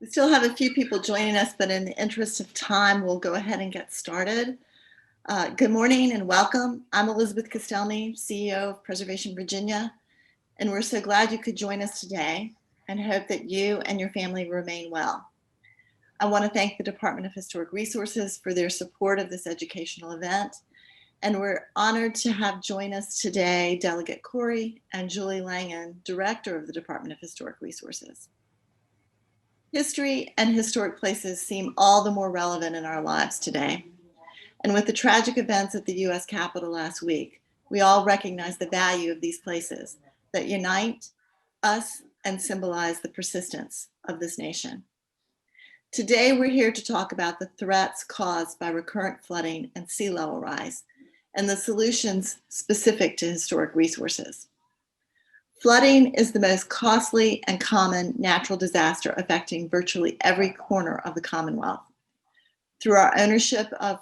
We still have a few people joining us, but in the interest of time, we'll go ahead and get started. Good morning and welcome. I'm Elizabeth Castelny, CEO of Preservation Virginia, and we're so glad you could join us today and hope that you and your family remain well. I want to thank the Department of Historic Resources for their support of this educational event, and we're honored to have join us today Delegate Corey and Julie Langen, Director of the Department of Historic Resources. History and historic places seem all the more relevant in our lives today. And with the tragic events at the US Capitol last week, we all recognize the value of these places that unite us and symbolize the persistence of this nation. Today, we're here to talk about the threats caused by recurrent flooding and sea level rise, and the solutions specific to historic resources. Flooding is the most costly and common natural disaster affecting virtually every corner of the Commonwealth. Through our ownership of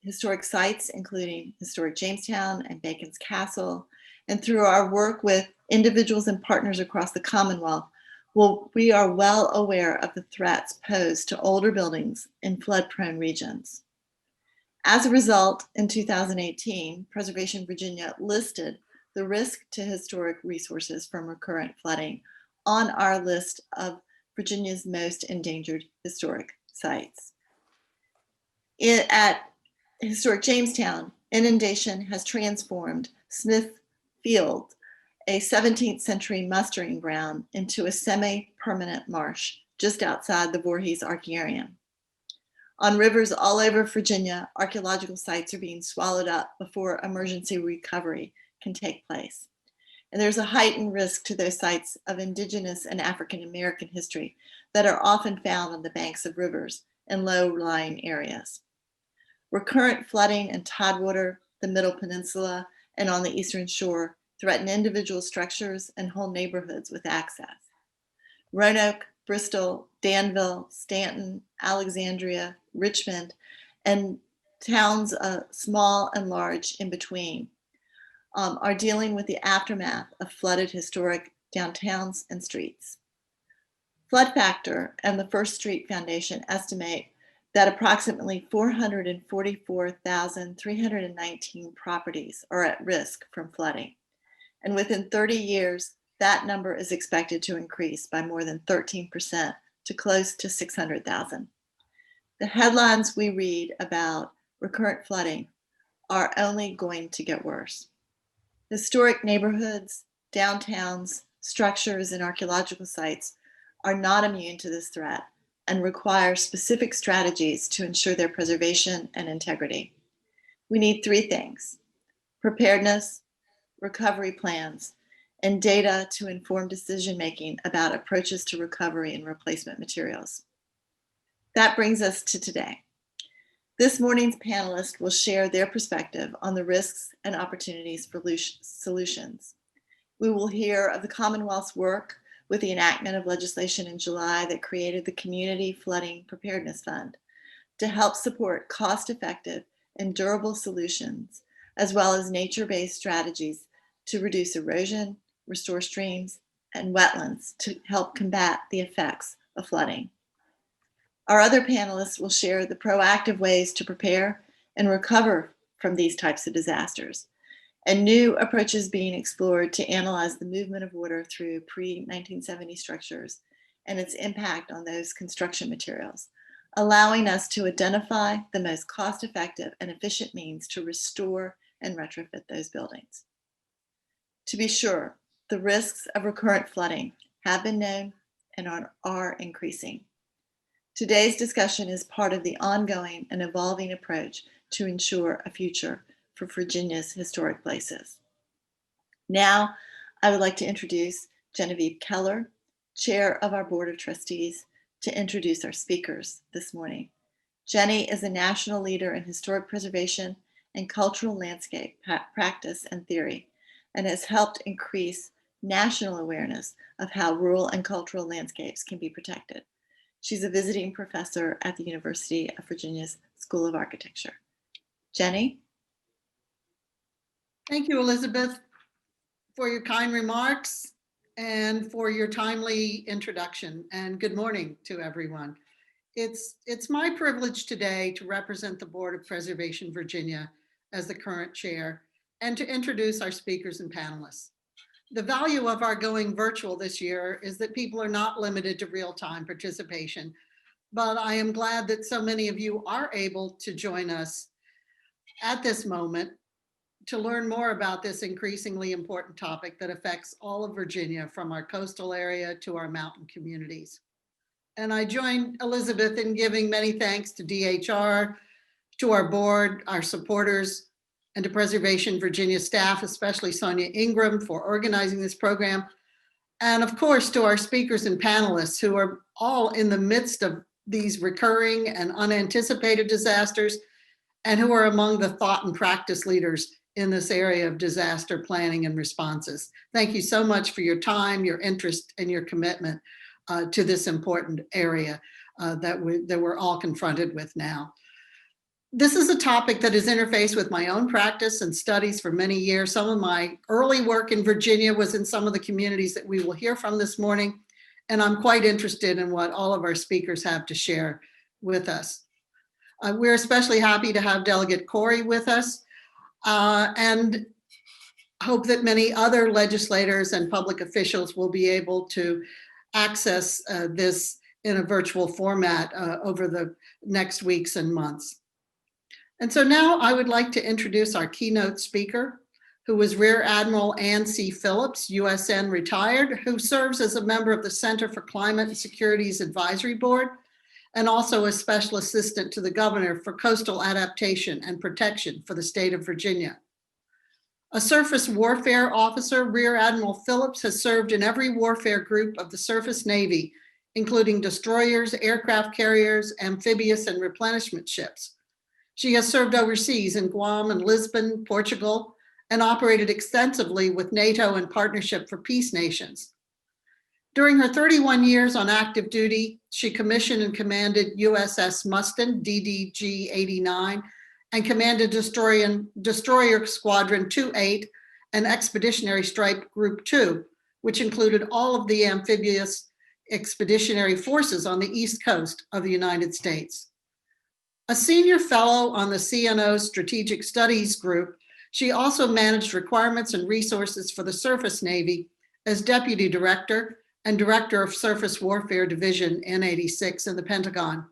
historic sites, including historic Jamestown and Bacon's Castle, and through our work with individuals and partners across the Commonwealth, we are well aware of the threats posed to older buildings in flood-prone regions. As a result, in 2018, Preservation Virginia listed the risk to historic resources from recurrent flooding on our list of Virginia's most endangered historic sites. At historic Jamestown, inundation has transformed Smith Field, a 17th century mustering ground, into a semi-permanent marsh just outside the Voorhees Archaearium. On rivers all over Virginia, archaeological sites are being swallowed up before emergency recovery can take place. And there's a heightened risk to those sites of Indigenous and African American history that are often found on the banks of rivers and low-lying areas. Recurrent flooding and tidewater, the Middle Peninsula, and on the Eastern Shore threaten individual structures and whole neighborhoods with access. Roanoke, Bristol, Danville, Staunton, Alexandria, Richmond, and towns small and large in between are dealing with the aftermath of flooded historic downtowns and streets. Flood Factor and the First Street Foundation estimate that approximately 444,319 properties are at risk from flooding. And within 30 years, that number is expected to increase by more than 13% to close to 600,000. The headlines we read about recurrent flooding are only going to get worse. Historic neighborhoods, downtowns, structures, and archaeological sites are not immune to this threat and require specific strategies to ensure their preservation and integrity. We need three things: preparedness, recovery plans, and data to inform decision-making about approaches to recovery and replacement materials. That brings us to today. This morning's panelists will share their perspective on the risks and opportunities for solutions. We will hear of the Commonwealth's work with the enactment of legislation in July that created the Community Flooding Preparedness Fund to help support cost-effective and durable solutions, as well as nature-based strategies to reduce erosion, restore streams, and wetlands to help combat the effects of flooding. Our other panelists will share the proactive ways to prepare and recover from these types of disasters, and new approaches being explored to analyze the movement of water through pre-1970 structures and its impact on those construction materials, allowing us to identify the most cost-effective and efficient means to restore and retrofit those buildings. To be sure, the risks of recurrent flooding have been known and are increasing. Today's discussion is part of the ongoing and evolving approach to ensure a future for Virginia's historic places. Now, I would like to introduce Genevieve Keller, Chair of our Board of Trustees, to introduce our speakers this morning. Jenny is a national leader in historic preservation and cultural landscape practice and theory, and has helped increase national awareness of how rural and cultural landscapes can be protected. She's a visiting professor at the University of Virginia's School of Architecture. Jenny? Thank you, Elizabeth, for your kind remarks. and for your timely introduction, and good morning to everyone. It's my privilege today to represent the Board of Preservation Virginia as the current chair and to introduce our speakers and panelists. The value of our going virtual this year is that people are not limited to real-time participation, but I am glad that so many of you are able to join us at this moment to learn more about this increasingly important topic that affects all of Virginia, from our coastal area to our mountain communities. And I join Elizabeth in giving many thanks to DHR, to our board, our supporters, and to Preservation Virginia staff, especially Sonia Ingram, for organizing this program. And of course, to our speakers and panelists who are all in the midst of these recurring and unanticipated disasters, and who are among the thought and practice leaders in this area of disaster planning and responses. Thank you so much for your time, your interest, and your commitment to this important area that we're all confronted with now. This is a topic that is interfaced with my own practice and studies for many years. Some of my early work in Virginia was in some of the communities that we will hear from this morning, and I'm quite interested in what all of our speakers have to share with us. We're especially happy to have Delegate Corey with us, and hope that many other legislators and public officials will be able to access this in a virtual format over the next weeks and months. And so now I would like to introduce our keynote speaker, who is Rear Admiral Ann C. Phillips, USN retired, who serves as a member of the Center for Climate and Security's Advisory Board, and also a special assistant to the governor for coastal adaptation and protection for the state of Virginia. A surface warfare officer, Rear Admiral Phillips has served in every warfare group of the Surface Navy, including destroyers, aircraft carriers, amphibious and replenishment ships. She has served overseas in Guam and Lisbon, Portugal, and operated extensively with NATO and Partnership for Peace Nations. During her 31 years on active duty, she commissioned and commanded USS Mustin, DDG-89, and commanded Destroyer Squadron 28 and Expeditionary Strike Group 2, which included all of the amphibious expeditionary forces on the East Coast of the United States. A senior fellow on the CNO Strategic Studies Group, she also managed requirements and resources for the Surface Navy as Deputy Director and Director of Surface Warfare Division N86 in the Pentagon.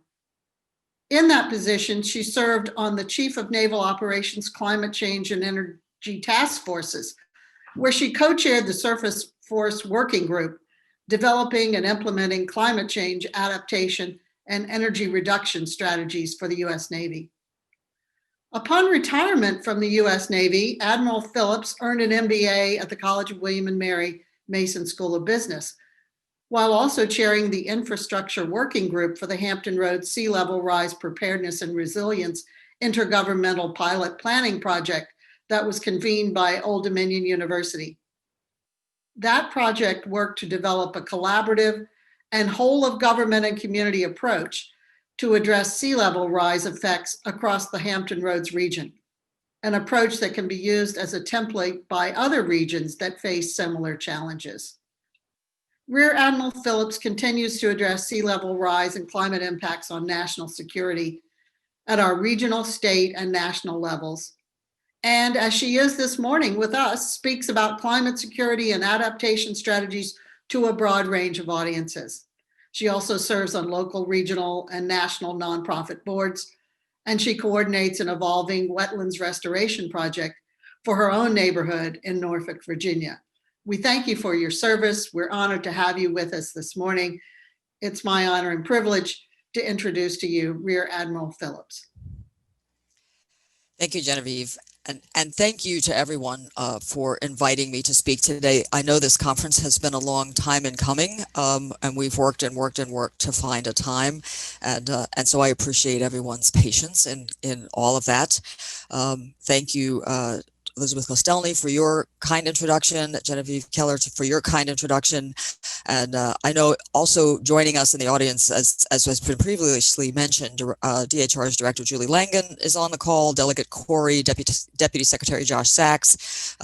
In that position, she served on the Chief of Naval Operations Climate Change and Energy Task Forces, where she co-chaired the Surface Force Working Group, developing and implementing climate change adaptation and energy reduction strategies for the U.S. Navy. Upon retirement from the U.S. Navy, Admiral Phillips earned an MBA at the College of William and Mary Mason School of Business, while also chairing the Infrastructure Working Group for the Hampton Roads Sea Level Rise Preparedness and Resilience Intergovernmental Pilot Planning Project that was convened by Old Dominion University. That project worked to develop a collaborative and whole of government and community approach to address sea level rise effects across the Hampton Roads region, an approach that can be used as a template by other regions that face similar challenges. Rear Admiral Phillips continues to address sea level rise and climate impacts on national security at our regional, state, and national levels. And as she is this morning with us, speaks about climate security and adaptation strategies to a broad range of audiences. She also serves on local, regional, and national nonprofit boards, and she coordinates an evolving wetlands restoration project for her own neighborhood in Norfolk, Virginia. We thank you for your service. We're honored to have you with us this morning. It's my honor and privilege to introduce to you Rear Admiral Phillips. Thank you, Genevieve. And thank you to everyone for inviting me to speak today. I know this conference has been a long time in coming, and we've worked to find a time. And so I appreciate everyone's patience in all of that. Thank you, Elizabeth Kostelny, for your kind introduction, Genevieve Keller for your kind introduction. And I know also joining us in the audience, as has been previously mentioned, DHR's Director Julie Langan is on the call, Delegate Corey, Deputy Secretary Josh Sachs,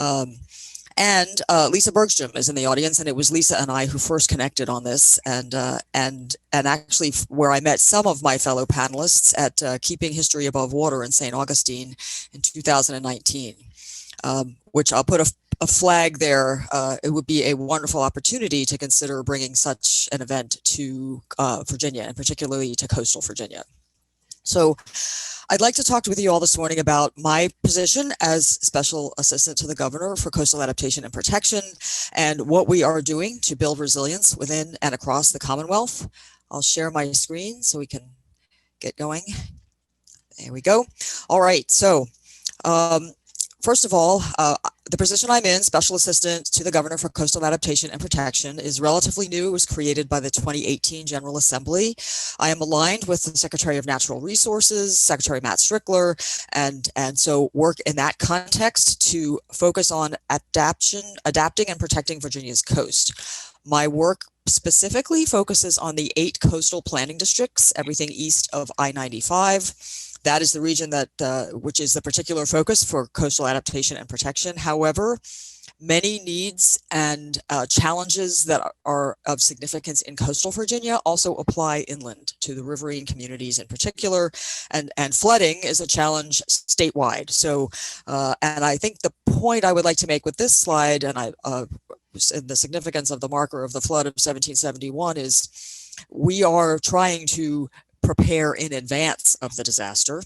And Lisa Bergstrom is in the audience, and it was Lisa and I who first connected on this, and actually where I met some of my fellow panelists at Keeping History Above Water in St. Augustine in 2019, which I'll put a flag there. It would be a wonderful opportunity to consider bringing such an event to Virginia, and particularly to coastal Virginia. So I'd like to talk with you all this morning about my position as Special Assistant to the Governor for Coastal Adaptation and Protection, and what we are doing to build resilience within and across the Commonwealth. I'll share my screen so we can get going. There we go. All right, so first of all, the position I'm in, Special Assistant to the Governor for Coastal Adaptation and Protection, is relatively new. It was created by the 2018 General Assembly. I am aligned with the Secretary of Natural Resources, Secretary Matt Strickler, and so work in that context to focus on adapting and protecting Virginia's coast. My work specifically focuses on the 8 coastal planning districts, everything east of I-95. That is the region that, which is the particular focus for coastal adaptation and protection. However, many needs and challenges that are of significance in coastal Virginia also apply inland to the riverine communities in particular, and flooding is a challenge statewide. So, and I think the point I would like to make with this slide, and the significance of the marker of the flood of 1771, is we are trying to prepare in advance of the disaster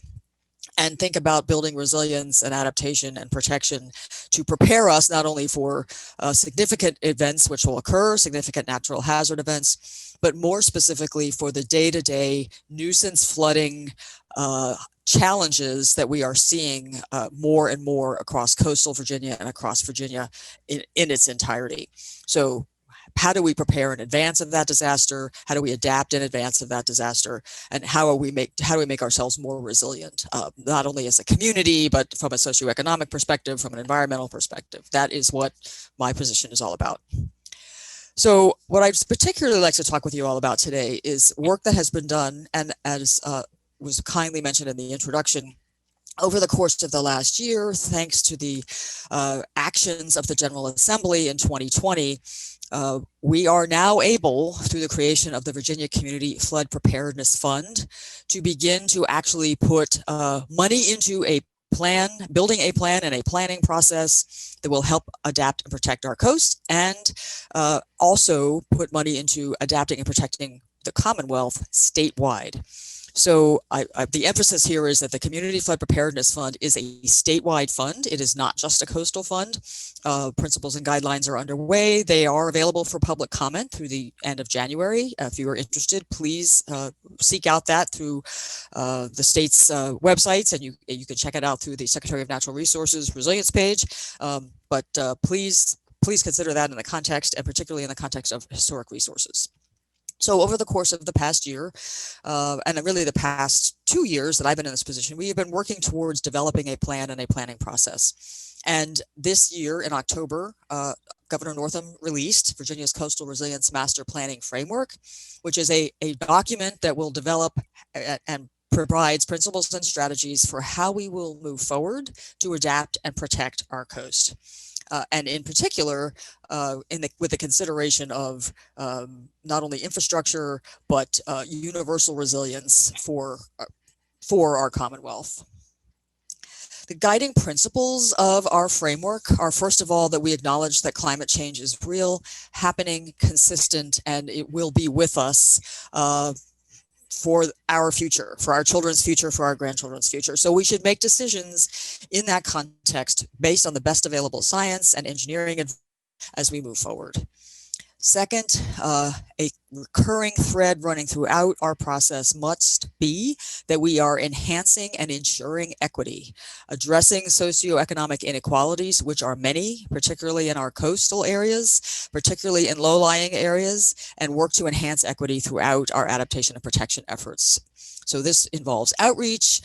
and think about building resilience and adaptation and protection to prepare us not only for significant events which will occur, significant natural hazard events, but more specifically for the day-to-day nuisance flooding challenges that we are seeing more and more across coastal Virginia and across Virginia in its entirety. So how do we prepare in advance of that disaster? How do we adapt in advance of that disaster? And how do we make ourselves more resilient, not only as a community, but from a socioeconomic perspective, from an environmental perspective? That is what my position is all about. So what I'd particularly like to talk with you all about today is work that has been done, and as was kindly mentioned in the introduction, over the course of the last year, thanks to the actions of the General Assembly in 2020, we are now able, through the creation of the Virginia Community Flood Preparedness Fund, to begin to actually put money into a plan, building a plan and a planning process that will help adapt and protect our coast, and also put money into adapting and protecting the Commonwealth statewide. So the emphasis here is that the Community Flood Preparedness Fund is a statewide fund. It is not just a coastal fund. Principles and guidelines are underway. They are available for public comment through the end of January. If you are interested, please seek out that through the state's websites, and you can check it out through the Secretary of Natural Resources Resilience page. But please consider that in the context, and particularly in the context of historic resources. So over the course of the past year, and really the past 2 years that I've been in this position, we have been working towards developing a plan and a planning process. And this year in October, Governor Northam released Virginia's Coastal Resilience Master Planning Framework, which is a document that will develop and provides principles and strategies for how we will move forward to adapt and protect our coast. And in particular, with the consideration of not only infrastructure, but universal resilience for our Commonwealth. The guiding principles of our framework are, first of all, that we acknowledge that climate change is real, happening, consistent, and it will be with us for our future, for our children's future, for our grandchildren's future. So we should make decisions in that context based on the best available science and engineering as we move forward. Second, a recurring thread running throughout our process must be that we are enhancing and ensuring equity, addressing socioeconomic inequalities, which are many, particularly in our coastal areas, particularly in low-lying areas, and work to enhance equity throughout our adaptation and protection efforts. So this involves outreach,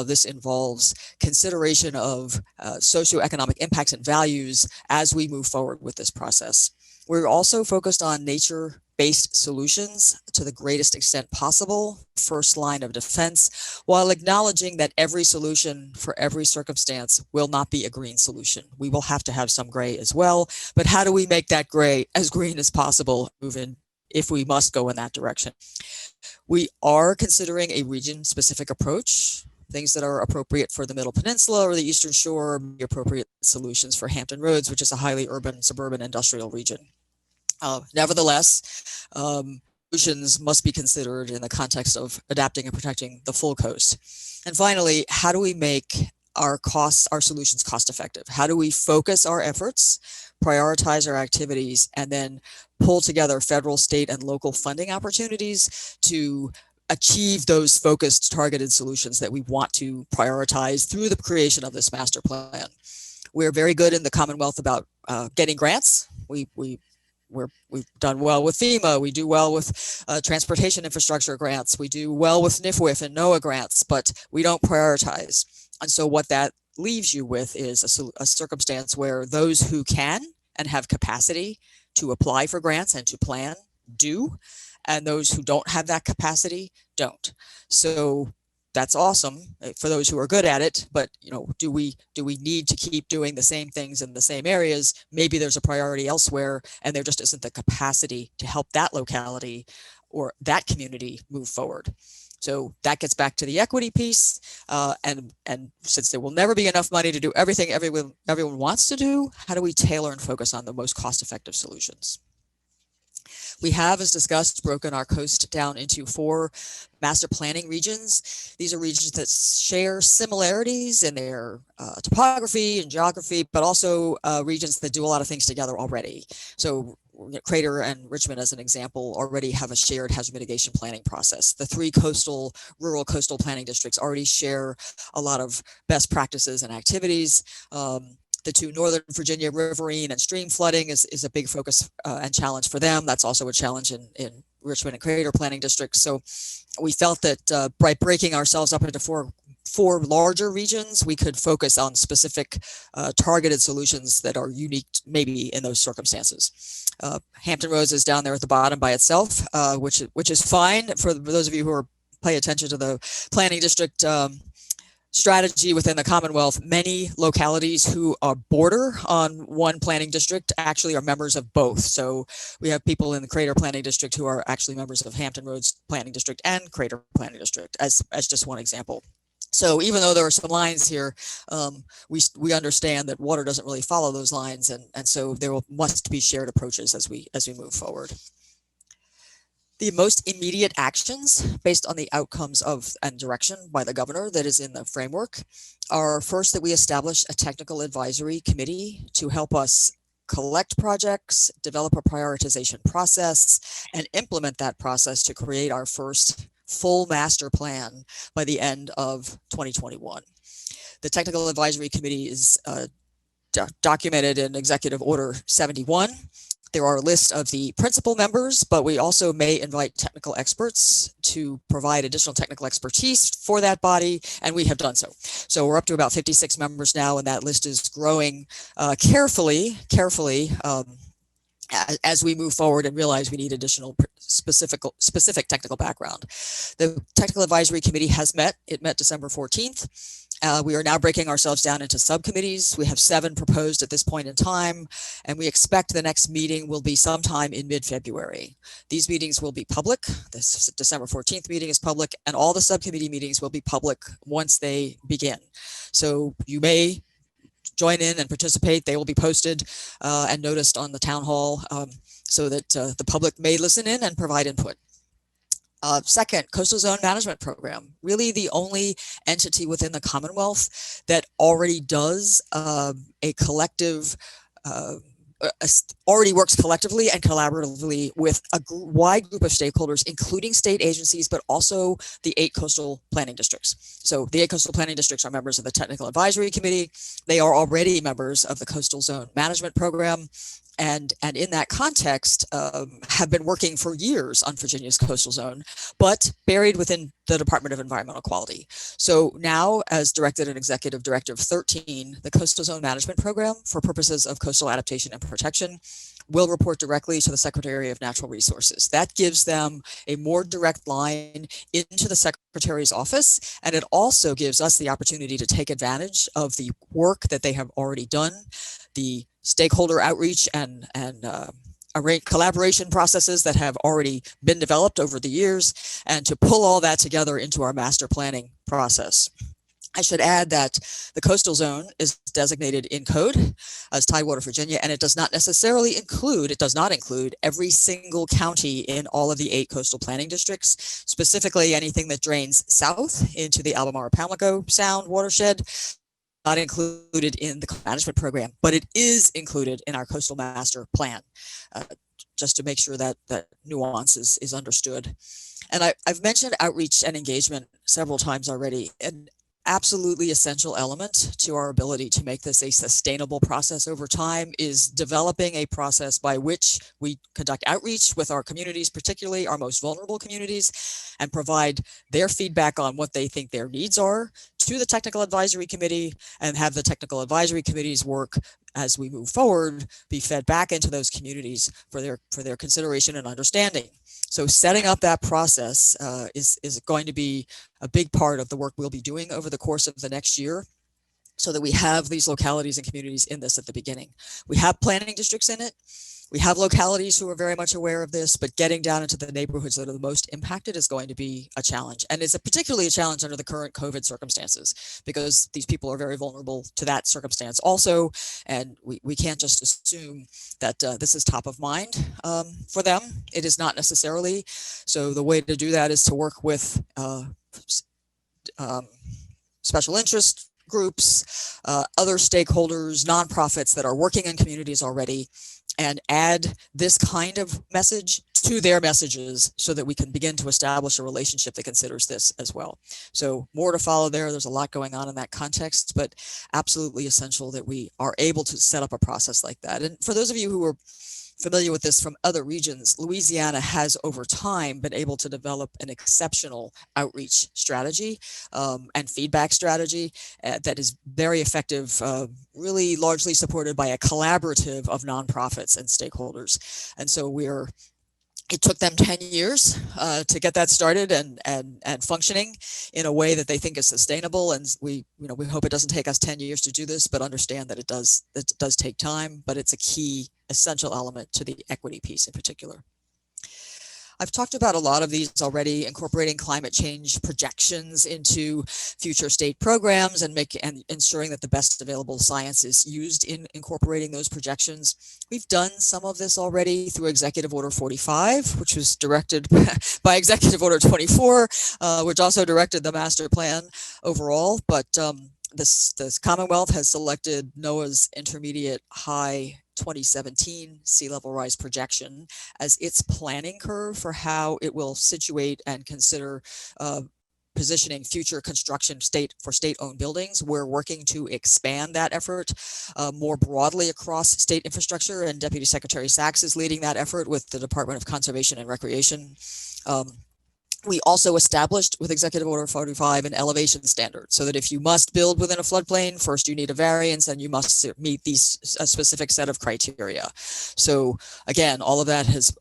this involves consideration of socioeconomic impacts and values as we move forward with this process. We're also focused on nature based solutions to the greatest extent possible, first line of defense, while acknowledging that every solution for every circumstance will not be a green solution. We will have to have some gray as well, but how do we make that gray as green as possible, move in if we must go in that direction? We are considering a region-specific approach. Things that are appropriate for the Middle Peninsula or the Eastern Shore, be appropriate solutions for Hampton Roads, which is a highly urban, suburban, industrial region. Nevertheless, solutions must be considered in the context of adapting and protecting the full coast. And finally, how do we make our solutions cost effective? How do we focus our efforts, prioritize our activities, and then pull together federal, state, and local funding opportunities to achieve those focused, targeted solutions that we want to prioritize through the creation of this master plan? We're very good in the Commonwealth about getting grants. We've done well with FEMA. We do well with transportation infrastructure grants. We do well with NIFWIF and NOAA grants, but we don't prioritize. And so what that leaves you with is a circumstance where those who can and have capacity to apply for grants and to plan do, and those who don't have that capacity don't. So that's awesome for those who are good at it, but do we need to keep doing the same things in the same areas? Maybe there's a priority elsewhere, and there just isn't the capacity to help that locality or that community move forward. So that gets back to the equity piece, and since there will never be enough money to do everything everyone wants to do, how do we tailor and focus on the most cost-effective solutions? We have, as discussed, broken our coast down into 4 master planning regions. These are regions that share similarities in their topography and geography, but also regions that do a lot of things together already. So Crater and Richmond, as an example, already have a shared hazard mitigation planning process. The 3 rural coastal planning districts already share a lot of best practices and activities. The 2 Northern Virginia riverine and stream flooding is a big focus and challenge for them. That's also a challenge in Richmond and Crater planning districts. So we felt that by breaking ourselves up into four larger regions, we could focus on specific targeted solutions that are unique maybe in those circumstances. Hampton Roads is down there at the bottom by itself, which is fine for those of you who pay attention to the planning district strategy within the Commonwealth. Many localities who are border on one planning district actually are members of both. So we have people in the Crater planning district who are actually members of Hampton Roads planning district and Crater planning district, as just one example. So even though there are some lines here, we understand that water doesn't really follow those lines, and so there must be shared approaches as we move forward. The most immediate actions based on the outcomes of and direction by the governor that is in the framework are, first, that we establish a technical advisory committee to help us collect projects, develop a prioritization process, and implement that process to create our first full master plan by the end of 2021. The Technical Advisory Committee is documented in Executive Order 71. There are a list of the principal members, but we also may invite technical experts to provide additional technical expertise for that body, and we have done so. So we're up to about 56 members now, and that list is growing carefully as we move forward and realize we need additional specific technical background. The Technical Advisory Committee has met. It met December 14th. We are now breaking ourselves down into subcommittees. We have 7 proposed at this point in time, and we expect the next meeting will be sometime in mid-February. These meetings will be public. This December 14th meeting is public, and all the subcommittee meetings will be public once they begin. So you may join in and participate. They will be posted and noticed on the town hall so that the public may listen in and provide input. Second, Coastal Zone Management Program, really the only entity within the Commonwealth that already does a collective, already works collectively and collaboratively with a wide group of stakeholders, including state agencies, but also the 8 coastal planning districts. So the 8 coastal planning districts are members of the Technical Advisory Committee. They are already members of the Coastal Zone Management Program. and in that context, have been working for years on Virginia's coastal zone, but buried within the Department of Environmental Quality. So now, as directed in Executive Directive 13, the Coastal Zone Management Program for purposes of coastal adaptation and protection will report directly to the Secretary of Natural Resources. That gives them a more direct line into the Secretary's office, and it also gives us the opportunity to take advantage of the work that they have already done, the stakeholder outreach and collaboration processes that have already been developed over the years, and to pull all that together into our master planning process. I should add that the coastal zone is designated in code as Tidewater, Virginia, and it does not include every single county in all of the 8 coastal planning districts, specifically anything that drains south into the Albemarle-Pamlico Sound watershed, not included in the management program, but it is included in our coastal master plan, just to make sure that that nuance is understood. And I've mentioned outreach and engagement several times already, and absolutely essential element to our ability to make this a sustainable process over time is developing a process by which we conduct outreach with our communities, particularly our most vulnerable communities, and provide their feedback on what they think their needs are to the Technical Advisory Committee, and have the Technical Advisory Committee's work as we move forward be fed back into those communities for their consideration and understanding. So setting up that process is going to be a big part of the work we'll be doing over the course of the next year, so that we have these localities and communities in this at the beginning. We have planning districts in it. We have localities who are very much aware of this, but getting down into the neighborhoods that are the most impacted is going to be a challenge. And it's particularly a challenge under the current COVID circumstances, because these people are very vulnerable to that circumstance also. And we can't just assume that this is top of mind for them. It is not necessarily. So the way to do that is to work with special interest groups, other stakeholders, nonprofits that are working in communities already, and add this kind of message to their messages so that we can begin to establish a relationship that considers this as well. So more to follow there. There's a lot going on in that context, but absolutely essential that we are able to set up a process like that. And for those of you who are familiar with this from other regions, Louisiana has over time been able to develop an exceptional outreach strategy and feedback strategy that is very effective, really largely supported by a collaborative of nonprofits and stakeholders. And so it took them 10 years to get that started and functioning in a way that they think is sustainable. And we hope it doesn't take us 10 years to do this, but understand that it does take time, but it's a key essential element to the equity piece in particular. I've talked about a lot of these already, incorporating climate change projections into future state programs and ensuring that the best available science is used in incorporating those projections. We've done some of this already through Executive Order 45, which was directed by Executive Order 24, which also directed the master plan overall. But this Commonwealth has selected NOAA's intermediate high 2017 sea level rise projection as its planning curve for how it will situate and consider positioning future construction for state-owned buildings. We're working to expand that effort more broadly across state infrastructure, and Deputy Secretary Sachs is leading that effort with the Department of Conservation and Recreation. We also established with Executive Order 45 an elevation standard, so that if you must build within a floodplain, first you need a variance and you must meet a specific set of criteria. So again, all of that has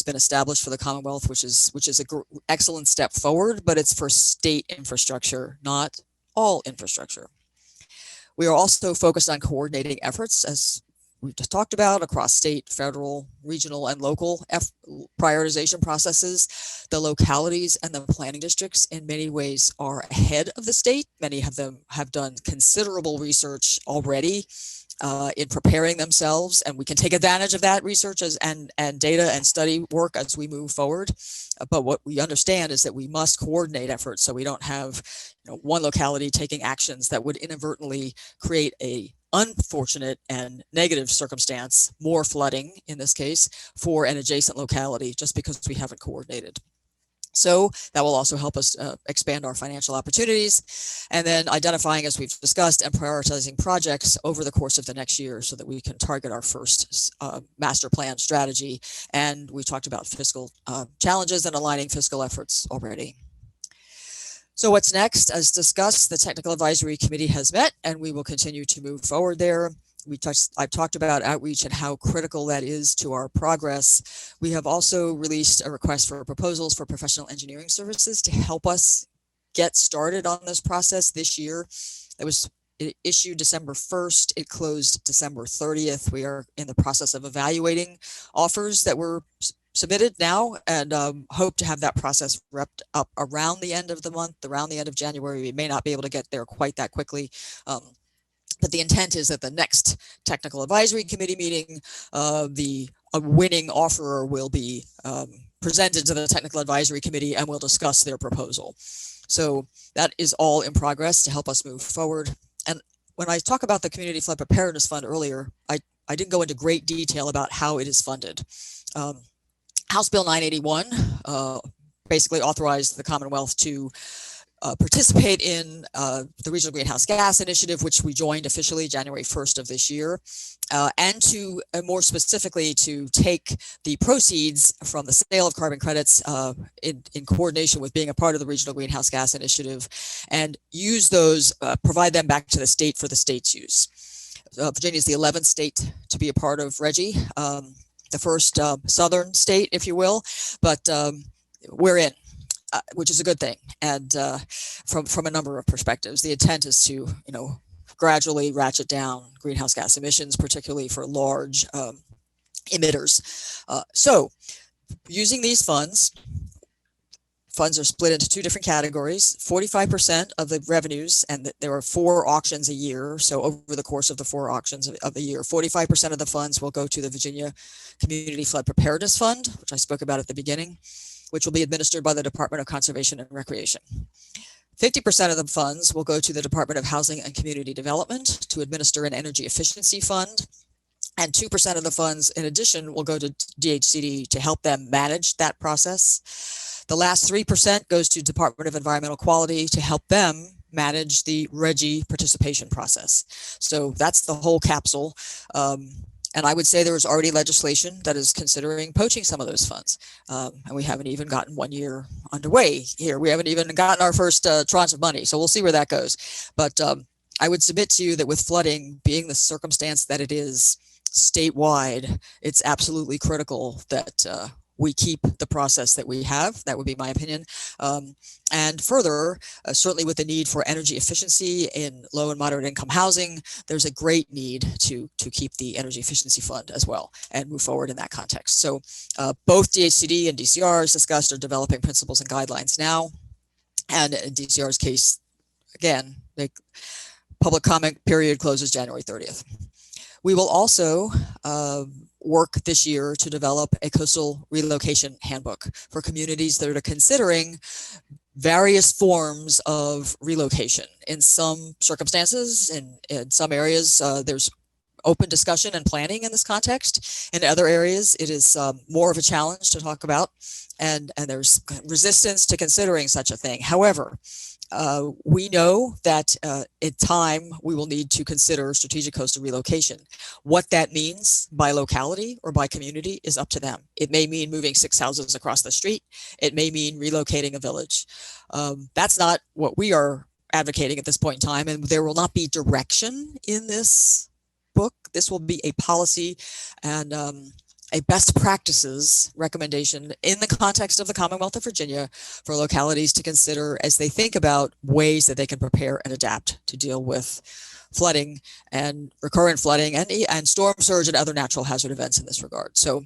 been established for the Commonwealth, which is an excellent step forward, but it's for state infrastructure, not all infrastructure. We are also focused on coordinating efforts, as we've just talked about, across state, federal, regional, and local prioritization processes. The localities and the planning districts in many ways are ahead of the state. Many of them have done considerable research already in preparing themselves, and we can take advantage of that research and data and study work as we move forward. But what we understand is that we must coordinate efforts so we don't have one locality taking actions that would inadvertently create a unfortunate and negative circumstance, more flooding in this case, for an adjacent locality, just because we haven't coordinated. So that will also help us expand our financial opportunities, and then identifying, as we've discussed, and prioritizing projects over the course of the next year so that we can target our first master plan strategy. And we talked about fiscal challenges and aligning fiscal efforts already. So what's next? As discussed, the Technical Advisory Committee has met, and we will continue to move forward there. I've talked about outreach and how critical that is to our progress. We have also released a request for proposals for professional engineering services to help us get started on this process this year. It issued December 1st. It closed December 30th. We are in the process of evaluating offers that were submitted now, and hope to have that process wrapped up around the end of the month, around the end of January. We may not be able to get there quite that quickly. But the intent is that the next Technical Advisory Committee meeting, a winning offerer will be presented to the Technical Advisory Committee, and we'll discuss their proposal. So that is all in progress to help us move forward. And when I talk about the Community Flood Preparedness Fund earlier, I didn't go into great detail about how it is funded. House Bill 981 basically authorized the Commonwealth to participate in the Regional Greenhouse Gas Initiative, which we joined officially January 1st of this year, and to more specifically to take the proceeds from the sale of carbon credits in coordination with being a part of the Regional Greenhouse Gas Initiative, and use those, provide them back to the state for the state's use. Virginia is the 11th state to be a part of RGGI, the first southern state, if you will, but we're in. Which is a good thing, and from a number of perspectives. The intent is to, gradually ratchet down greenhouse gas emissions, particularly for large emitters. So using these funds are split into two different categories. 45% of the revenues, and there are 4 auctions a year, so over the course of the 4 auctions of the year, 45% of the funds will go to the Virginia Community Flood Preparedness Fund, which I spoke about at the beginning, which will be administered by the Department of Conservation and Recreation. 50% of the funds will go to the Department of Housing and Community Development to administer an energy efficiency fund. And 2% of the funds, in addition, will go to DHCD to help them manage that process. The last 3% goes to Department of Environmental Quality to help them manage the RGGI participation process. So that's the whole capsule. And I would say there is already legislation that is considering poaching some of those funds. And we haven't even gotten 1 year underway here. We haven't even gotten our first tranche of money. So we'll see where that goes. But I would submit to you that with flooding being the circumstance that it is statewide, it's absolutely critical that we keep the process that we have. That would be my opinion. And further, certainly with the need for energy efficiency in low and moderate income housing, there's a great need to keep the energy efficiency fund as well and move forward in that context. So both DHCD and DCR, as discussed, are developing principles and guidelines now. And in DCR's case, again, the public comment period closes January 30th. We will also work this year to develop a coastal relocation handbook for communities that are considering various forms of relocation. In some circumstances, in some areas, there's open discussion and planning in this context. In other areas, it is more of a challenge to talk about, and there's resistance to considering such a thing. However, we know that in time we will need to consider strategic coastal relocation. What that means by locality or by community is up to them. It may mean moving 6 houses across the street. It may mean relocating a village. That's not what we are advocating at this point in time, and there will not be direction in this book. This will be a policy and a best practices recommendation in the context of the Commonwealth of Virginia for localities to consider as they think about ways that they can prepare and adapt to deal with flooding and recurrent flooding and storm surge and other natural hazard events in this regard. So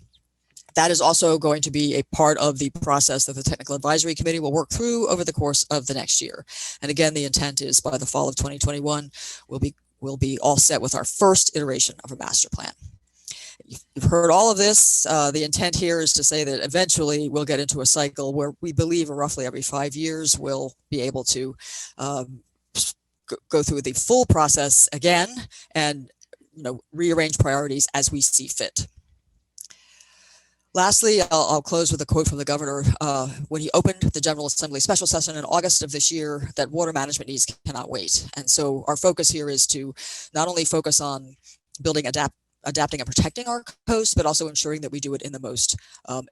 that is also going to be a part of the process that the Technical Advisory Committee will work through over the course of the next year. And again, the intent is by the fall of 2021, we'll be all set with our first iteration of a master plan. You've heard all of this. The intent here is to say that eventually we'll get into a cycle where we believe roughly every 5 years we'll be able to go through the full process again and rearrange priorities as we see fit. Lastly, I'll close with a quote from the governor when he opened the General Assembly special session in August of this year, that water management needs cannot wait. And so our focus here is to not only focus on building, adapting and protecting our coast, but also ensuring that we do it in the most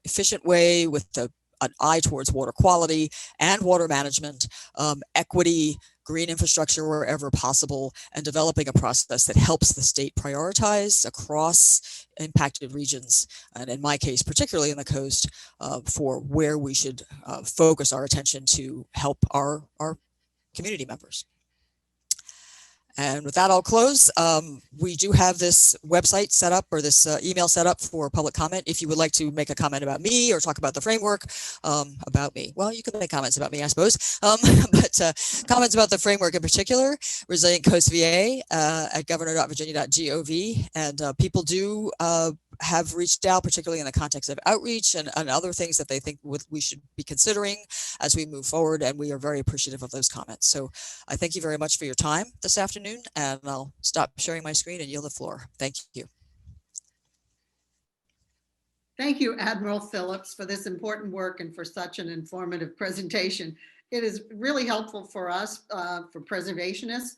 efficient way with an eye towards water quality and water management, equity, green infrastructure wherever possible, and developing a process that helps the state prioritize across impacted regions, and in my case, particularly in the coast, for where we should focus our attention to help our community members. And with that, I'll close. We do have this website set up, or this email set up for public comment. If you would like to make a comment about me or talk about the framework, about me, well, you can make comments about me, I suppose, but comments about the framework in particular, Resilient Coast VA at governor.virginia.gov. And people do have reached out, particularly in the context of outreach and other things that they think we should be considering as we move forward. And we are very appreciative of those comments. So I thank you very much for your time this afternoon, and I'll stop sharing my screen and yield the floor. Thank you. Thank you, Admiral Phillips, for this important work and for such an informative presentation. It is really helpful for us, for preservationists,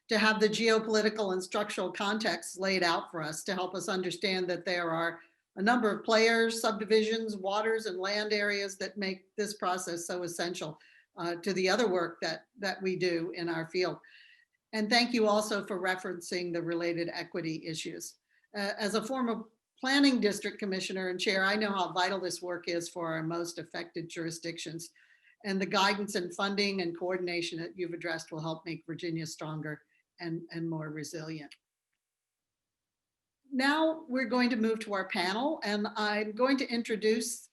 to have the geopolitical and structural context laid out for us to help us understand that there are a number of players, subdivisions, waters, and land areas that make this process so essential to the other work that we do in our field. And thank you also for referencing the related equity issues. As a former planning district commissioner and chair, I know how vital this work is for our most affected jurisdictions. And the guidance and funding and coordination that you've addressed will help make Virginia stronger and more resilient. Now we're going to move to our panel, and I'm going to introduce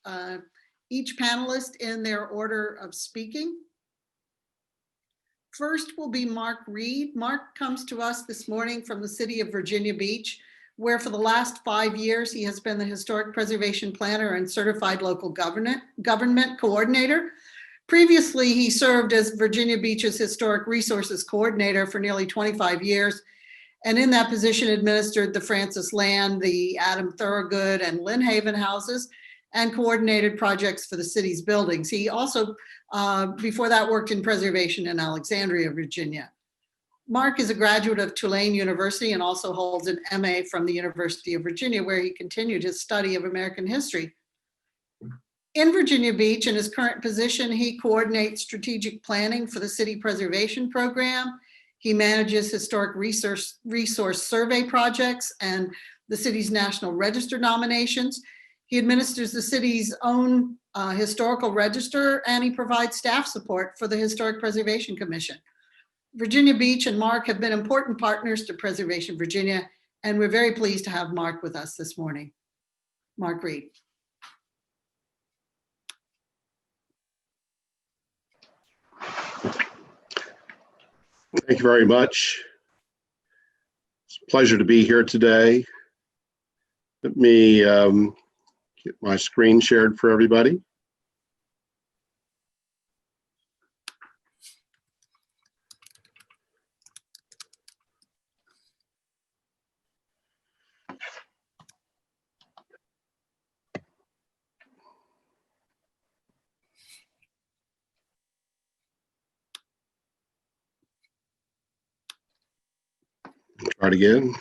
each panelist in their order of speaking. First will be Mark Reed. Mark comes to us this morning from the city of Virginia Beach, where for the last 5 years, he has been the historic preservation planner and certified local government coordinator. Previously, he served as Virginia Beach's historic resources coordinator for nearly 25 years. And in that position, administered the Francis Land, the Adam Thorogood, and Lynn Haven houses, and coordinated projects for the city's buildings. He also, before that, worked in preservation in Alexandria, Virginia. Mark is a graduate of Tulane University and also holds an MA from the University of Virginia, where he continued his study of American history. In Virginia Beach, in his current position, he coordinates strategic planning for the city preservation program. He manages historic resource survey projects and the city's National Register nominations. He administers the city's own historical register, and he provides staff support for the Historic Preservation Commission. Virginia Beach and Mark have been important partners to Preservation Virginia, and we're very pleased to have Mark with us this morning. Mark Reed. Thank you very much. It's a pleasure to be here today. Let me get my screen shared for everybody. Try it again.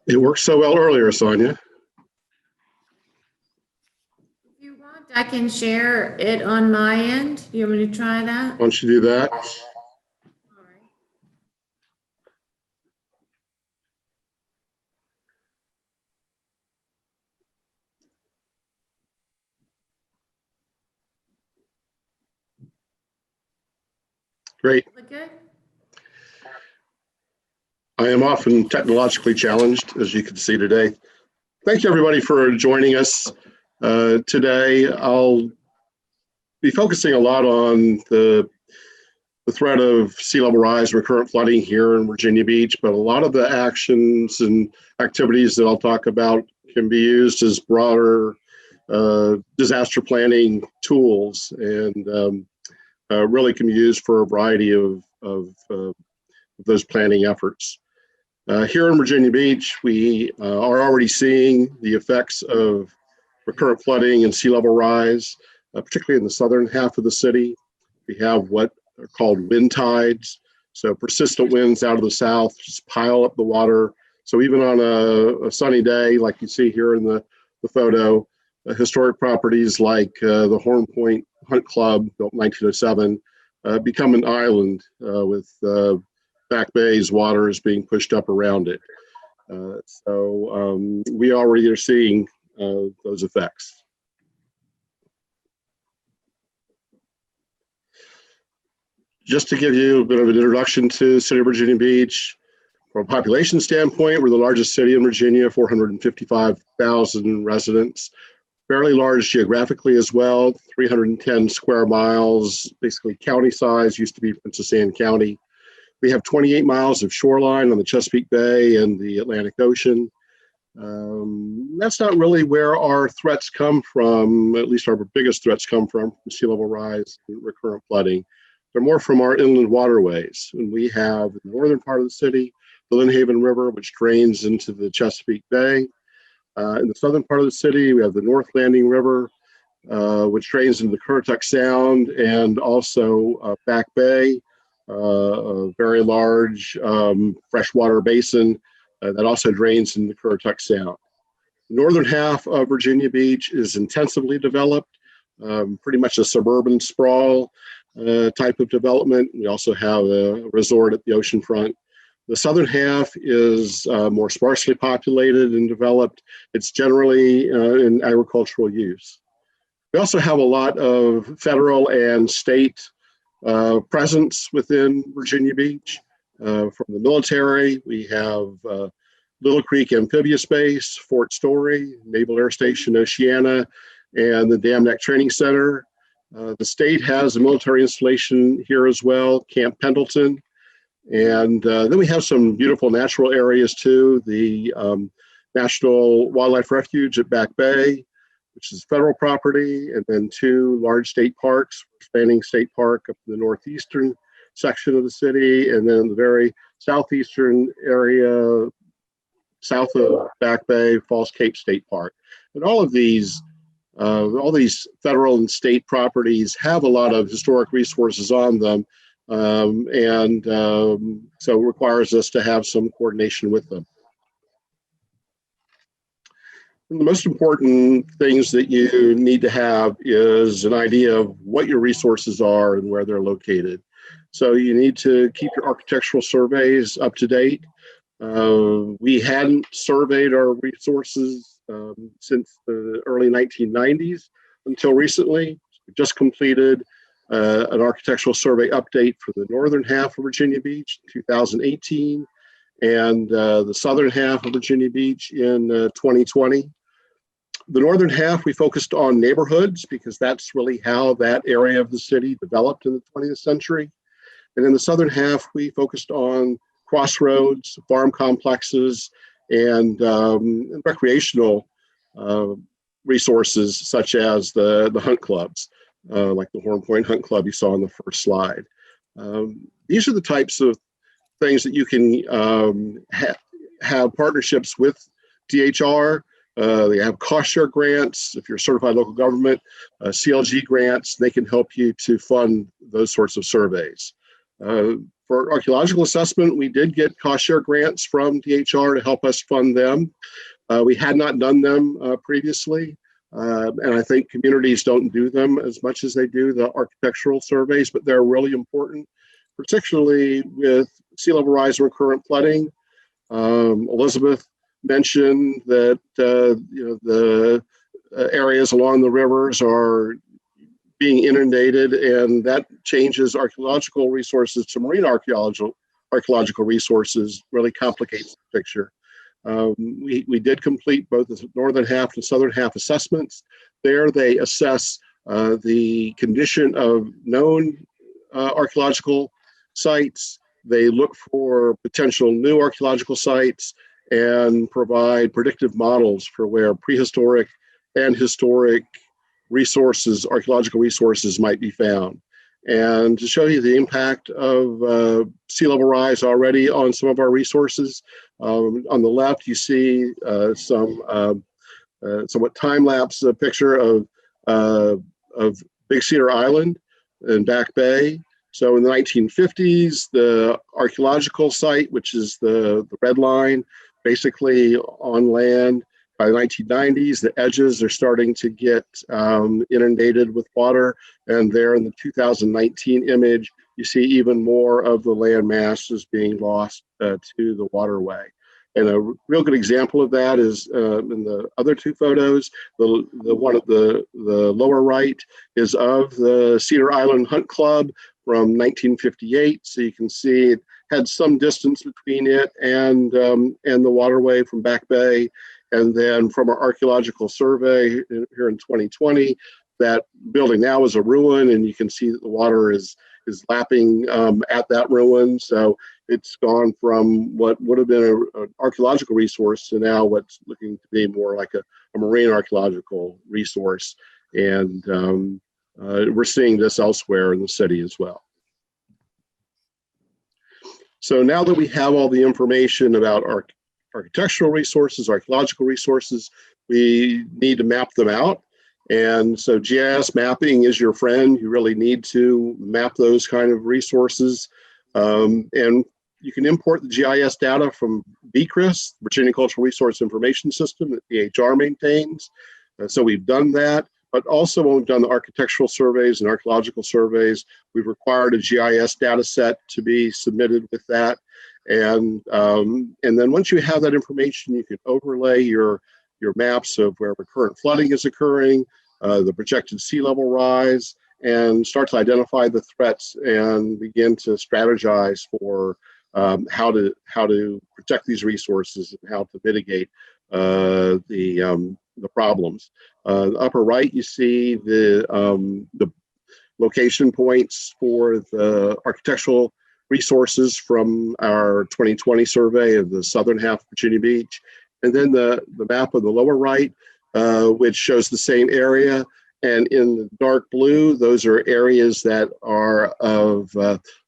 It worked so well earlier, Sonia. If you want, I can share it on my end. You want me to try that? Why don't you do that? All right. Great. Look good? I am often technologically challenged, as you can see today. Thank you, everybody, for joining us today. I'll be focusing a lot on the threat of sea level rise and recurrent flooding here in Virginia Beach, but a lot of the actions and activities that I'll talk about can be used as broader disaster planning tools, and really can be used for a variety of those planning efforts. Here in Virginia Beach, we are already seeing the effects of recurrent flooding and sea level rise, particularly in the southern half of the city. We have what are called wind tides. So persistent winds out of the south just pile up the water. So even on a sunny day, like you see here in the photo, historic properties like the Horn Point Hunt Club, built in 1907, become an island with Back Bay's water is being pushed up around it. So we already are seeing those effects. Just to give you a bit of an introduction to the city of Virginia Beach, from a population standpoint, we're the largest city in Virginia, 455,000 residents. Fairly large geographically as well, 310 square miles, basically county size, used to be Princess Anne County. We have 28 miles of shoreline on the Chesapeake Bay and the Atlantic Ocean. That's not really where our threats come from, at least our biggest threats come from sea level rise and recurrent flooding. They're more from our inland waterways. And we have in the northern part of the city, the Lynnhaven River, which drains into the Chesapeake Bay. In the southern part of the city, we have the North Landing River, which drains into the Currituck Sound, and also Back Bay, a very large freshwater basin that also drains into the Currituck Sound. The northern half of Virginia Beach is intensively developed, pretty much a suburban sprawl type of development. We also have a resort at the oceanfront. The southern half is more sparsely populated and developed. It's generally in agricultural use. We also have a lot of federal and state presence within Virginia Beach. From the military, we have Little Creek Amphibious Base, Fort Story, Naval Air Station Oceana, and the Dam Neck Training Center. The state has a military installation here as well, Camp Pendleton. And then we have some beautiful natural areas too. The National Wildlife Refuge at Back Bay, which is federal property, and then two large state parks, Spanning State Park up in the northeastern section of the city, and then the very southeastern area, south of Back Bay, Falls Cape State Park. And all these federal and state properties have a lot of historic resources on them. So it requires us to have some coordination with them. And the most important things that you need to have is an idea of what your resources are and where they're located. So you need to keep your architectural surveys up to date. We hadn't surveyed our resources since the early 1990s until recently. We just completed an architectural survey update for the northern half of Virginia Beach in 2018 and the southern half of Virginia Beach in 2020. The northern half, we focused on neighborhoods because that's really how that area of the city developed in the 20th century. And in the southern half, we focused on crossroads, farm complexes, and recreational resources such as the hunt clubs. Like the Horn Point Hunt Club you saw on the first slide. These are the types of things that you can have partnerships with DHR. They have cost share grants. If you're a certified local government, CLG grants, they can help you to fund those sorts of surveys. For archaeological assessment, we did get cost share grants from DHR to help us fund them. We had not done them previously. And I think communities don't do them as much as they do the architectural surveys, but they're really important, particularly with sea level rise and recurrent flooding. Elizabeth mentioned that the areas along the rivers are being inundated, and that changes archaeological resources to marine archaeological resources, really complicates the picture. We did complete both the northern half and southern half assessments. There they assess the condition of known archaeological sites. They look for potential new archaeological sites and provide predictive models for where prehistoric and historic resources, archaeological resources, might be found. And to show you the impact of sea level rise already on some of our resources, on the left you see some somewhat time-lapse picture of Big Cedar Island and Back Bay. So in the 1950s, the archaeological site, which is the red line, basically on land. By the 1990s, the edges are starting to get inundated with water. And there in the 2019 image, you see even more of the land masses being lost to the waterway. And a real good example of that is in the other two photos. The one at the lower right is of the Cedar Island Hunt Club from 1958. So you can see it had some distance between it and the waterway from Back Bay. And then from our archaeological survey here in 2020, that building now is a ruin, and you can see that the water is lapping at that ruin. So it's gone from what would have been an archaeological resource to now what's looking to be more like a marine archaeological resource. And we're seeing this elsewhere in the city as well. So now that we have all the information about our architectural resources, archaeological resources, we need to map them out. And so GIS mapping is your friend. You really need to map those kind of resources. And you can import the GIS data from VCRIS, Virginia Cultural Resource Information System that PHR maintains. So we've done that. But also when we've done the architectural surveys and archaeological surveys, we've required a GIS data set to be submitted with that. And then once you have that information, you can overlay your maps of where recurrent flooding is occurring, the projected sea level rise, and start to identify the threats and begin to strategize for how to protect these resources and how to mitigate the problems. The upper right, you see the location points for the architectural resources from our 2020 survey of the southern half of Virginia Beach. And then the map on the lower right, which shows the same area. And in the dark blue, those are areas that are of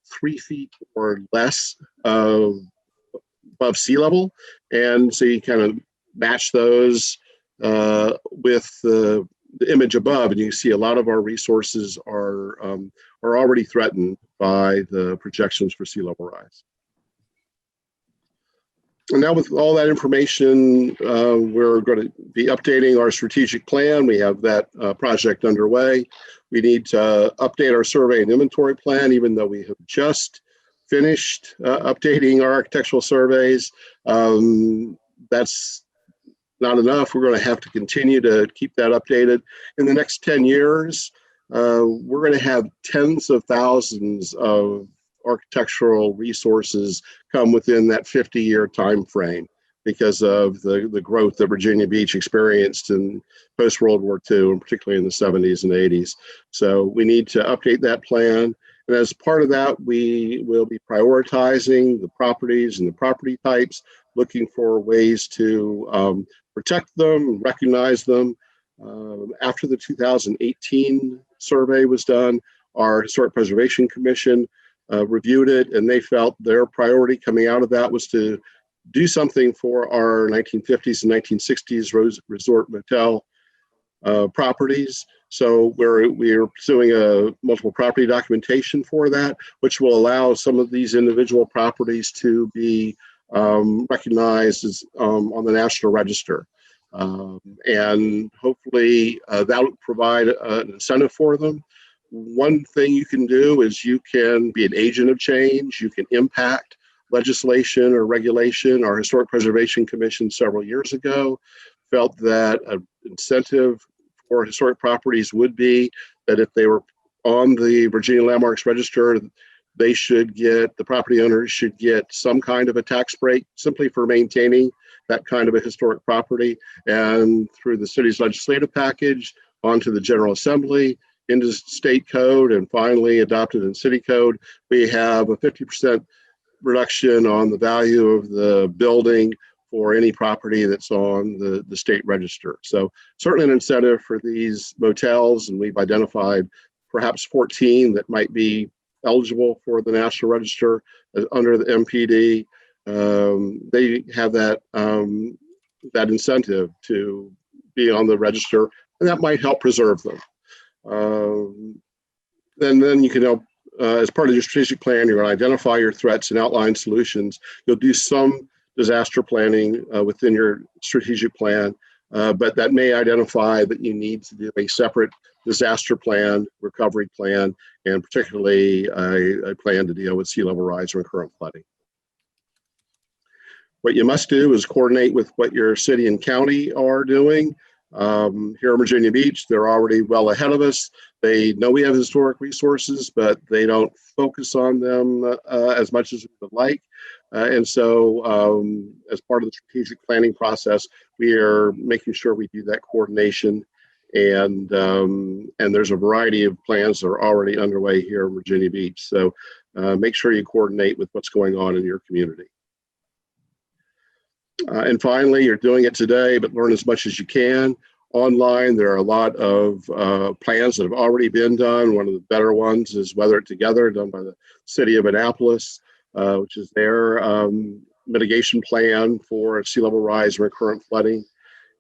3 feet or less above sea level. And so you kind of match those with the image above, and you see a lot of our resources are already threatened by the projections for sea level rise. And now with all that information, we're going to be updating our strategic plan. We have that project underway. We need to update our survey and inventory plan, even though we have just finished updating our architectural surveys. That's not enough. We're going to have to continue to keep that updated. In the next 10 years, we're going to have tens of thousands of architectural resources come within that 50-year time frame because of the growth that Virginia Beach experienced in post-World War II, and particularly in the 70s and 80s. So we need to update that plan. And as part of that, we will be prioritizing the properties and the property types, looking for ways to protect them, recognize them. After the 2018 survey was done, our Historic Preservation Commission reviewed it, and they felt their priority coming out of that was to do something for our 1950s and 1960s resort motel properties. So we're pursuing a multiple property documentation for that, which will allow some of these individual properties to be recognized as on the National Register. And hopefully that'll provide an incentive for them. One thing you can do is you can be an agent of change. You can impact legislation or regulation. Our Historic Preservation Commission several years ago felt that an incentive for historic properties would be that if they were on the Virginia Landmarks Register, they should get, the property owners should get some kind of a tax break simply for maintaining that kind of a historic property. And through the city's legislative package, onto the General Assembly, into state code, and finally adopted in city code, we have a 50% reduction on the value of the building for any property that's on the state register. So certainly an incentive for these motels, and we've identified perhaps 14 that might be eligible for the National Register under the MPD. They have that that incentive to be on the register, and that might help preserve them. Then you can help, as part of your strategic plan, you're going to identify your threats and outline solutions. You'll do some disaster planning within your strategic plan, but that may identify that you need to do a separate disaster plan, recovery plan, and particularly a plan to deal with sea level rise or current flooding. What you must do is coordinate with what your city and county are doing. Here in Virginia Beach, they're already well ahead of us. They know we have historic resources, but they don't focus on them as much as we would like. And so as part of the strategic planning process, we are making sure we do that coordination. And there's a variety of plans that are already underway here in Virginia Beach. So make sure you coordinate with what's going on in your community. And finally, you're doing it today, but learn as much as you can. Online, there are a lot of plans that have already been done. One of the better ones is Weather It Together, done by the city of Annapolis, which is their mitigation plan for sea level rise and recurrent flooding.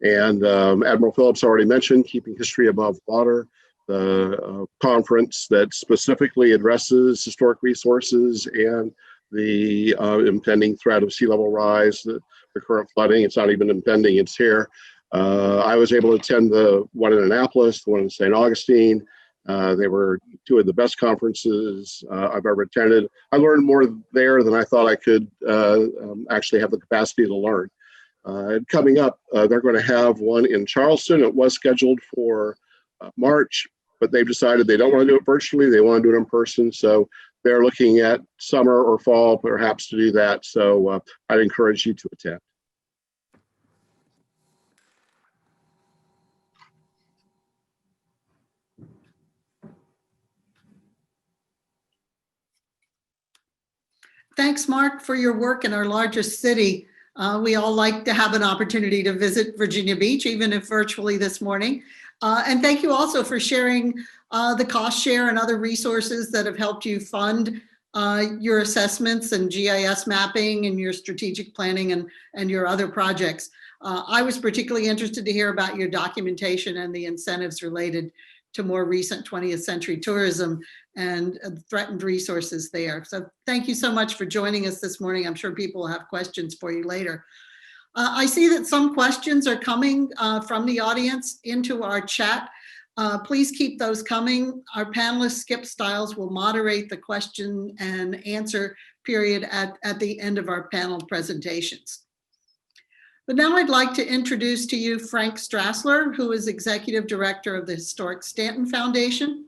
And Admiral Phillips already mentioned Keeping History Above Water, the conference that specifically addresses historic resources and the impending threat of sea level rise, the recurrent flooding. It's not even impending, it's here. I was able to attend the one in Annapolis, the one in St. Augustine. They were two of the best conferences I've ever attended. I learned more there than I thought I could actually have the capacity to learn. Coming up, they're going to have one in Charleston. It was scheduled for March, but they've decided they don't want to do it virtually. They want to do it in person. So they're looking at summer or fall, perhaps, to do that. So I'd encourage you to attend. Thanks, Mark, for your work in our largest city. We all like to have an opportunity to visit Virginia Beach, even if virtually this morning. And thank you also for sharing the cost share and other resources that have helped you fund your assessments and GIS mapping and your strategic planning and your other projects. I was particularly interested to hear about your documentation and the incentives related to more recent 20th century tourism and threatened resources there. So thank you so much for joining us this morning. I'm sure people will have questions for you later. I see that some questions are coming from the audience into our chat. Please keep those coming. Our panelist, Skip Stiles, will moderate the question and answer period at the end of our panel presentations. But now I'd like to introduce to you Frank Strassler, who is Executive Director of the Historic Staunton Foundation.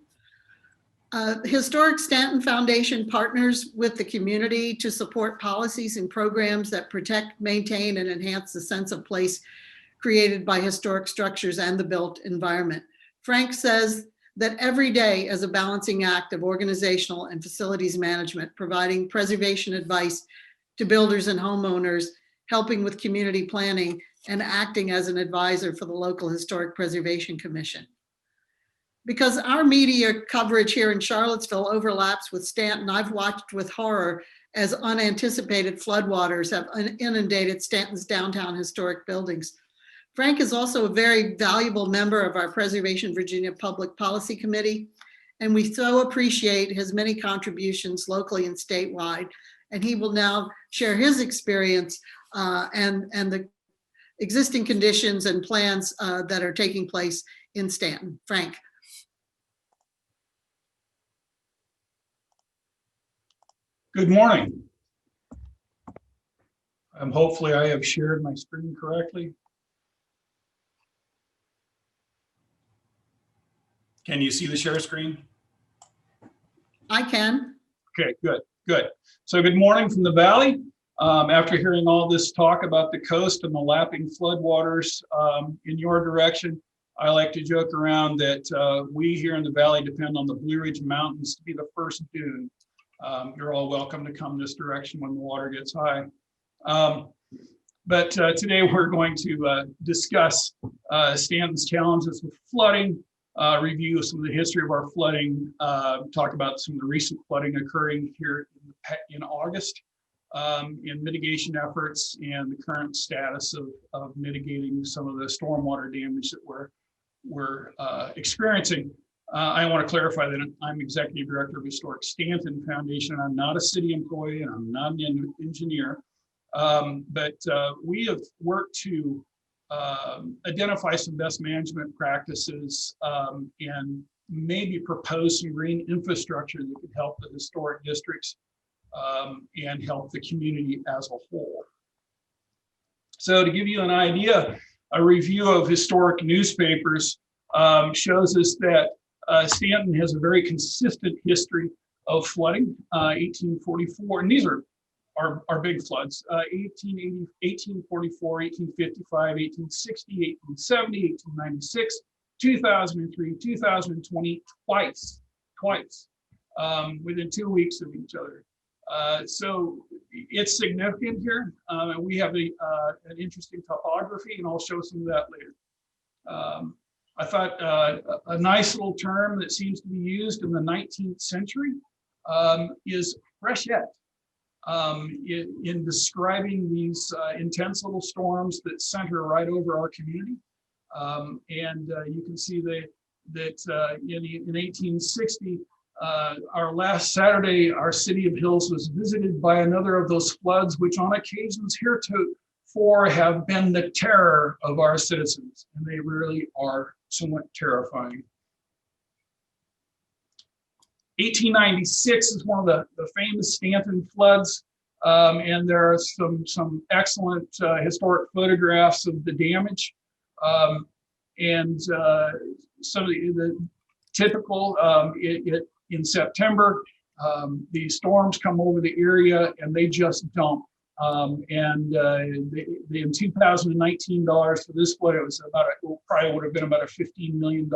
The Historic Staunton Foundation partners with the community to support policies and programs that protect, maintain, and enhance the sense of place created by historic structures and the built environment. Frank says that every day is a balancing act of organizational and facilities management, providing preservation advice to builders and homeowners, helping with community planning, and acting as an advisor for the local Historic Preservation Commission. Because our media coverage here in Charlottesville overlaps with Staunton, I've watched with horror as unanticipated floodwaters have inundated Staunton's downtown historic buildings. Frank is also a very valuable member of our Preservation Virginia Public Policy Committee, and we so appreciate his many contributions locally and statewide. And he will now share his experience and the existing conditions and plans that are taking place in Staunton. Frank. Good morning. Hopefully I have shared my screen correctly. Can you see the share screen? I can. Okay, good. So good morning from the Valley. After hearing all this talk about the coast and the lapping floodwaters in your direction, I like to joke around that we here in the Valley depend on the Blue Ridge Mountains to be the first dune. You're all welcome to come this direction when the water gets high. But today we're going to discuss Staunton's challenges with flooding, review some of the history of our flooding, talk about some of the recent flooding occurring here in August, and mitigation efforts and the current status of mitigating some of the stormwater damage that we're experiencing. I want to clarify that I'm Executive Director of Historic Staunton Foundation. I'm not a city employee and I'm not an engineer, but we have worked to identify some best management practices and maybe propose some green infrastructure that could help the historic districts and help the community as a whole. So to give you an idea, a review of historic newspapers shows us that Staunton has a very consistent history of flooding. 1844, and these are big floods. 1880, 1844, 1855, 1860, 1870, 1896, 2003, 2020, twice, within 2 weeks of each other. So it's significant here. And we have an interesting topography, and I'll show some of that later. I thought a nice little term that seems to be used in the 19th century is freshet in describing these intense little storms that center right over our community. And you can see that in 1860, our last Saturday, our city of Hills was visited by another of those floods, which on occasions heretofore have been the terror of our citizens, and they really are somewhat terrifying. 1896 is one of the famous Staunton floods, and there are some excellent historic photographs of the damage. And some of the typical, in September, the storms come over the area and they just dump. In 2019 dollars for this flood, it was probably would have been about a $15 million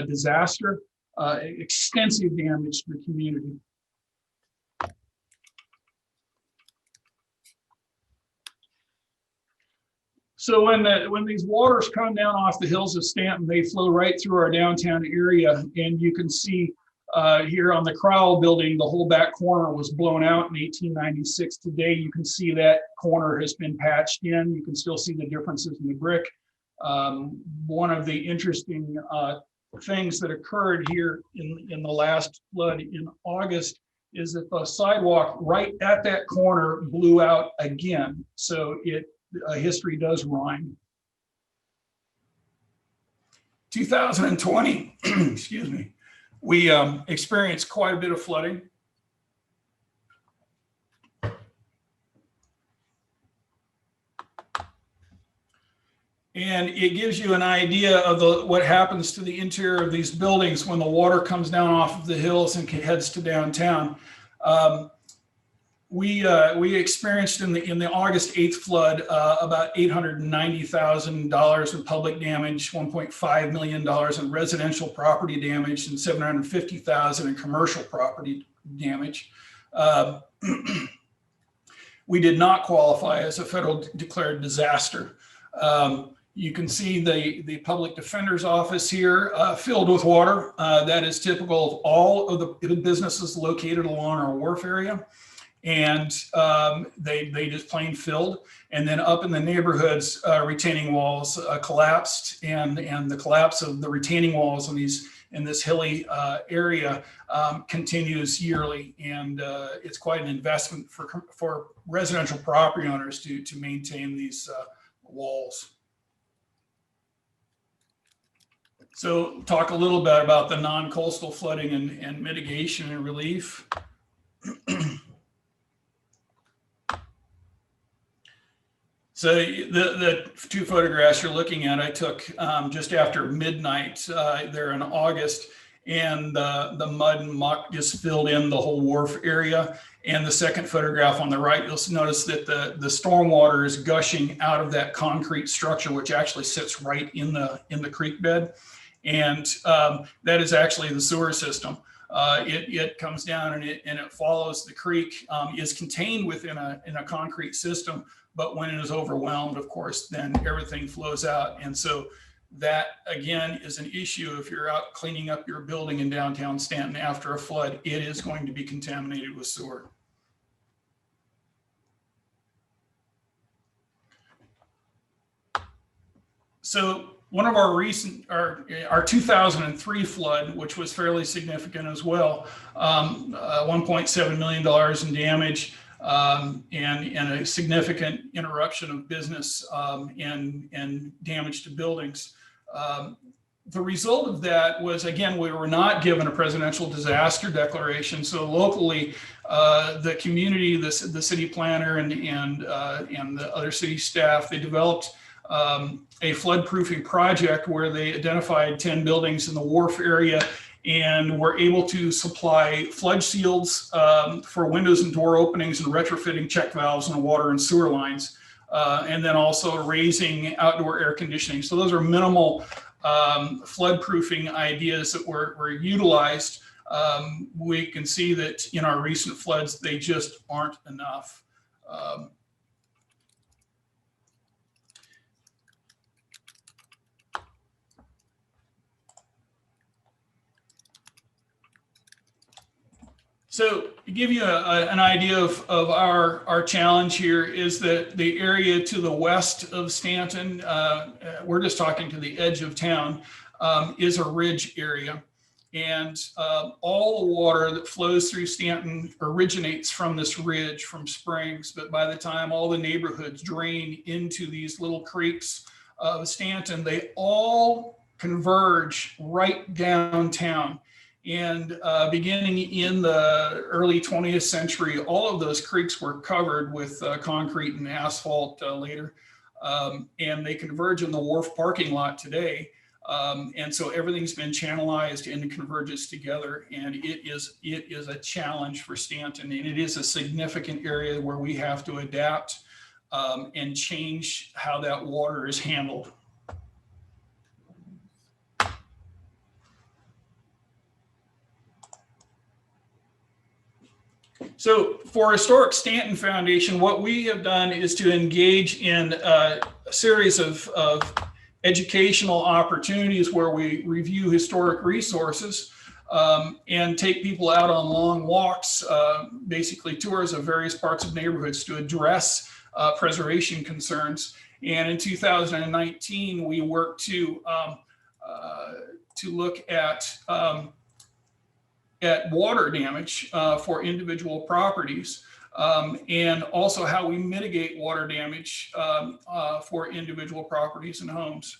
disaster, extensive damage to the community. So when these waters come down off the hills of Staunton, they flow right through our downtown area, and you can see here on the Crowell building, the whole back corner was blown out in 1896. Today, you can see that corner has been patched in. You can still see the differences in the brick. One of the interesting things that occurred here in the last flood in August is that the sidewalk right at that corner blew out again. So history does rhyme. 2020, excuse me. We experienced quite a bit of flooding. And it gives you an idea of what happens to the interior of these buildings when the water comes down off of the hills and heads to downtown. We experienced in the August 8th flood about $890,000 in public damage, $1.5 million in residential property damage, and $750,000 in commercial property damage. We did not qualify as a federal declared disaster. You can see the public defender's office here filled with water. That is typical of all of the businesses located along our wharf area. And they just plain filled. And then up in the neighborhoods, retaining walls collapsed, and the collapse of the retaining walls in this hilly area continues yearly. And it's quite an investment for residential property owners to maintain these walls. So talk a little bit about the non-coastal flooding and mitigation and relief. So the two photographs you're looking at, I took just after midnight there in August, and the mud and muck just filled in the whole wharf area. And the second photograph on the right, you'll notice that the storm water is gushing out of that concrete structure, which actually sits right in the creek bed. And that is actually the sewer system. It comes down and it follows the creek, is contained within a concrete system. But when it is overwhelmed, of course, then everything flows out. And so that, again, is an issue. If you're out cleaning up your building in downtown Staunton after a flood, it is going to be contaminated with sewer. So one of our recent, our 2003 flood, which was fairly significant as well, $1.7 million in damage. And a significant interruption of business and damage to buildings. The result of that was, again, we were not given a presidential disaster declaration. So locally, the community, the city planner and the other city staff, they developed a flood-proofing project where they identified 10 buildings in the wharf area and were able to supply flood shields for windows and door openings and retrofitting check valves and water and sewer lines, and then also raising outdoor air conditioning. So those are minimal flood-proofing ideas that were utilized. We can see that in our recent floods, they just aren't enough. So to give you an idea of our challenge here is that the area to the west of Staunton, we're just talking to the edge of town, is a ridge area. And all the water that flows through Staunton originates from this ridge, from springs. But by the time all the neighborhoods drain into these little creeks of Staunton, they all converge right downtown. And beginning in the early 20th century, all of those creeks were covered with concrete and asphalt later. And they converge in the wharf parking lot today. And so everything's been channelized and converges together. And it is a challenge for Staunton. And it is a significant area where we have to adapt and change how that water is handled. So for Historic Staunton Foundation, what we have done is to engage in a series of educational opportunities where we review historic resources and take people out on long walks, basically tours of various parts of neighborhoods to address preservation concerns. And in 2019, we worked to look at water damage for individual properties, and also how we mitigate water damage for individual properties and homes.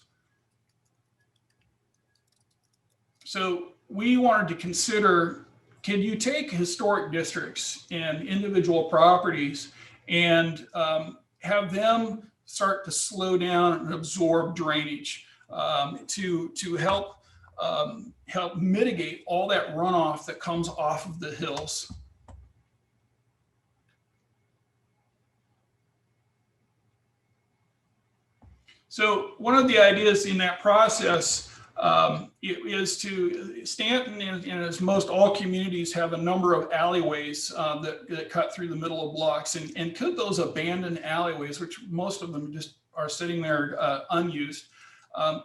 So we wanted to consider, can you take historic districts and individual properties and have them start to slow down and absorb drainage to help mitigate all that runoff that comes off of the hills. So one of the ideas in that process is to Staunton, and as most all communities have a number of alleyways that cut through the middle of blocks, and could those abandoned alleyways, which most of them just are sitting there unused,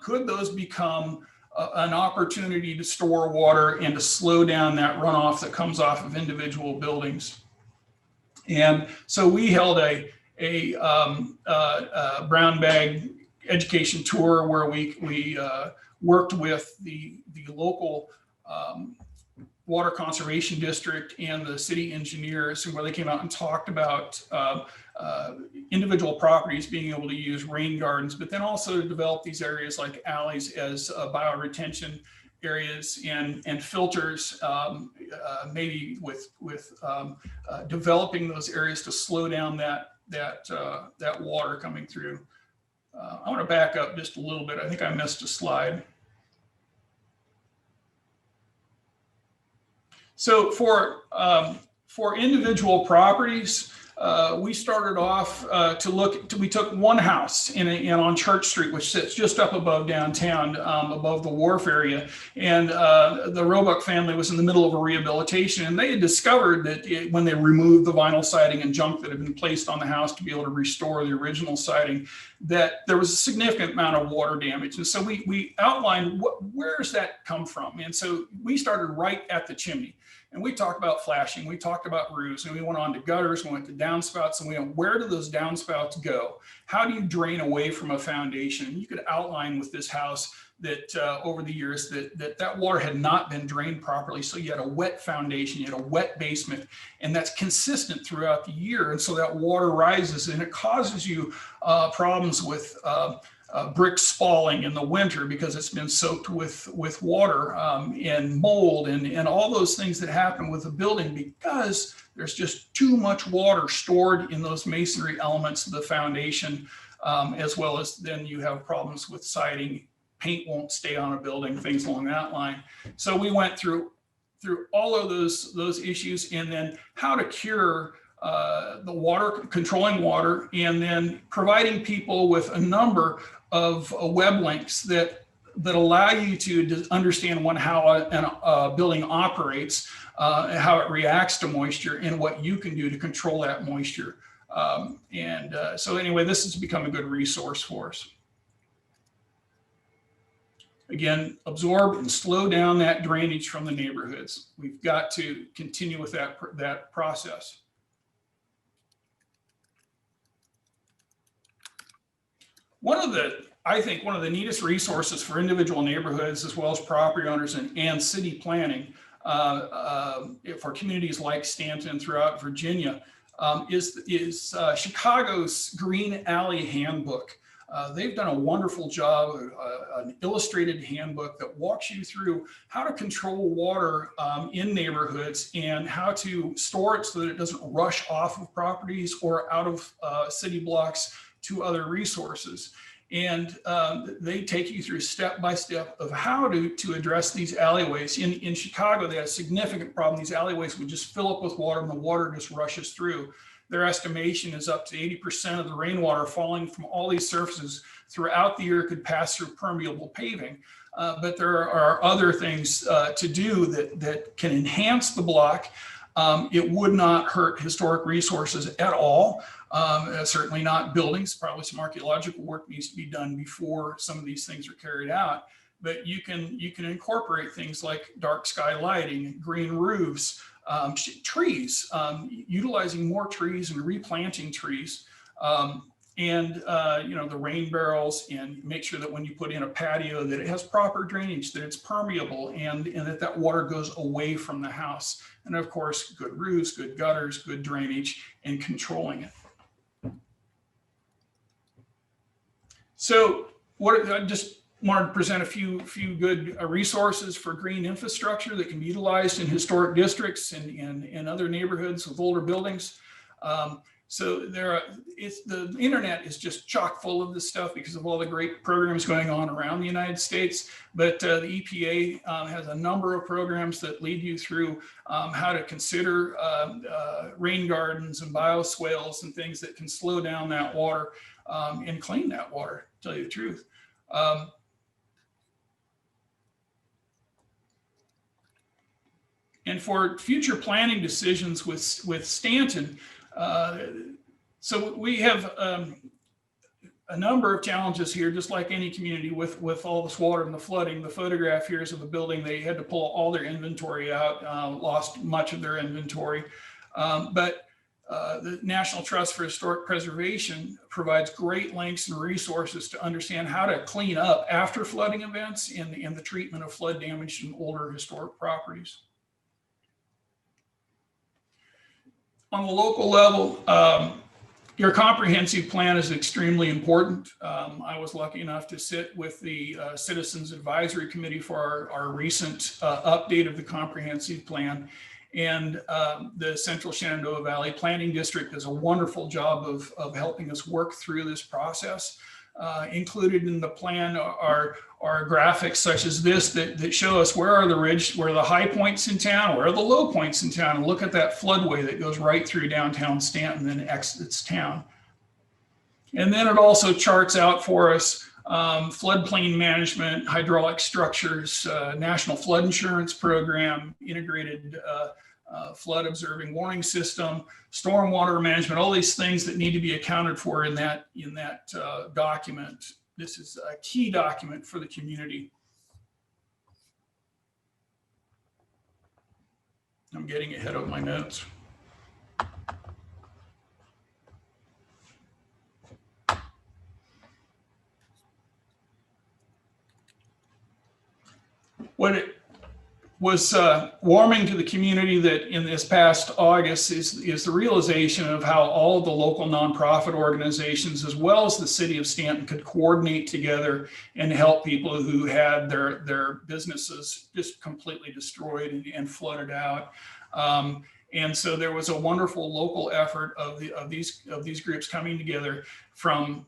could those become an opportunity to store water and to slow down that runoff that comes off of individual buildings? And so we held a brown bag education tour where we worked with the local Water Conservation District and the city engineers, where they came out and talked about individual properties being able to use rain gardens, but then also to develop these areas like alleys as bioretention areas and filters, maybe with developing those areas to slow down that water coming through. I want to back up just a little bit. I think I missed a slide. So for individual properties, we started off we took one house on Church Street, which sits just up above downtown, above the wharf area. And the Roebuck family was in the middle of a rehabilitation, and they had discovered that when they removed the vinyl siding and junk that had been placed on the house to be able to restore the original siding, that there was a significant amount of water damage. And so we outlined where does that come from? And so we started right at the chimney. And we talked about flashing, we talked about roofs, and we went on to gutters, we went to downspouts, and we went, where do those downspouts go? How do you drain away from a foundation? And you could outline with this house that over the years that water had not been drained properly. So you had a wet foundation, you had a wet basement, and that's consistent throughout the year. And so that water rises and it causes you problems with brick spalling in the winter because it's been soaked with water and mold and all those things that happen with a building because there's just too much water stored in those masonry elements of the foundation, as well as then you have problems with siding, paint won't stay on a building, things along that line. So we went through all of those issues, and then how to cure the water, controlling water, and then providing people with a number of web links that allow you to understand how a building operates, how it reacts to moisture, and what you can do to control that moisture. So anyway, this has become a good resource for us. Again, absorb and slow down that drainage from the neighborhoods. We've got to continue with that process. I think one of the neatest resources for individual neighborhoods, as well as property owners and city planning, for communities like Staunton throughout Virginia, is Chicago's Green Alley Handbook. They've done a wonderful job, an illustrated handbook that walks you through how to control water in neighborhoods and how to store it so that it doesn't rush off of properties or out of city blocks to other resources. And they take you through step by step of how to address these alleyways. In Chicago, they had a significant problem. These alleyways would just fill up with water and the water just rushes through. Their estimation is up to 80% of the rainwater falling from all these surfaces throughout the year could pass through permeable paving. But there are other things to do that can enhance the block. It would not hurt historic resources at all. Certainly not buildings. Probably some archaeological work needs to be done before some of these things are carried out. But you can incorporate things like dark sky lighting, green roofs, trees, utilizing more trees and replanting trees, and the rain barrels, and make sure that when you put in a patio that it has proper drainage, that it's permeable, and that water goes away from the house. And of course, good roofs, good gutters, good drainage, and controlling it. So I just wanted to present a few good resources for green infrastructure that can be utilized in historic districts and other neighborhoods with older buildings. So the internet is just chock full of this stuff because of all the great programs going on around the United States. But the EPA has a number of programs that lead you through how to consider rain gardens and bioswales and things that can slow down that water and clean that water, to tell you the truth. And for future planning decisions with Staunton, so we have a number of challenges here, just like any community with all this water and the flooding. The photograph here is of a building. They had to pull all their inventory out, lost much of their inventory. But the National Trust for Historic Preservation provides great links and resources to understand how to clean up after flooding events and the treatment of flood damage in older historic properties. On the local level, your comprehensive plan is extremely important. I was lucky enough to sit with the Citizens Advisory Committee for our recent update of the comprehensive plan. And the Central Shenandoah Valley Planning District does a wonderful job of helping us work through this process. Included in the plan are graphics such as this that show us where are the high points in town, where are the low points in town, and look at that floodway that goes right through downtown Staunton and exits town. And then it also charts out for us floodplain management, hydraulic structures, National Flood Insurance Program, integrated flood observing warning system, stormwater management, all these things that need to be accounted for in that document. This is a key document for the community. I'm getting ahead of my notes. What it was warming to the community that in this past August is the realization of how all of the local nonprofit organizations, as well as the city of Staunton, could coordinate together and help people who had their businesses just completely destroyed and flooded out. And so there was a wonderful local effort of these groups coming together, from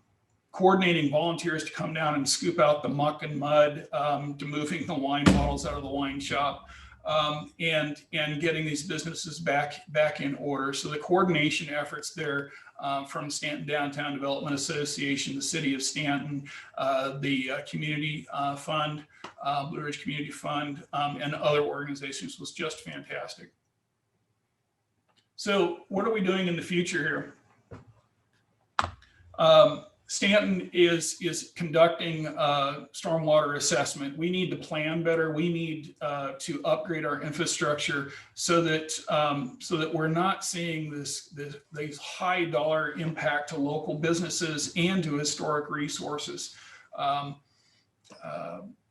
coordinating volunteers to come down and scoop out the muck and mud, to moving the wine bottles out of the wine shop, and getting these businesses back in order. So the coordination efforts there from Staunton Downtown Development Association, the City of Staunton, the Community Fund, Blue Ridge Community Fund, and other organizations was just fantastic. So what are we doing in the future here? Staunton is conducting stormwater assessment. We need to plan better. We need to upgrade our infrastructure so that we're not seeing these high dollar impact to local businesses and to historic resources.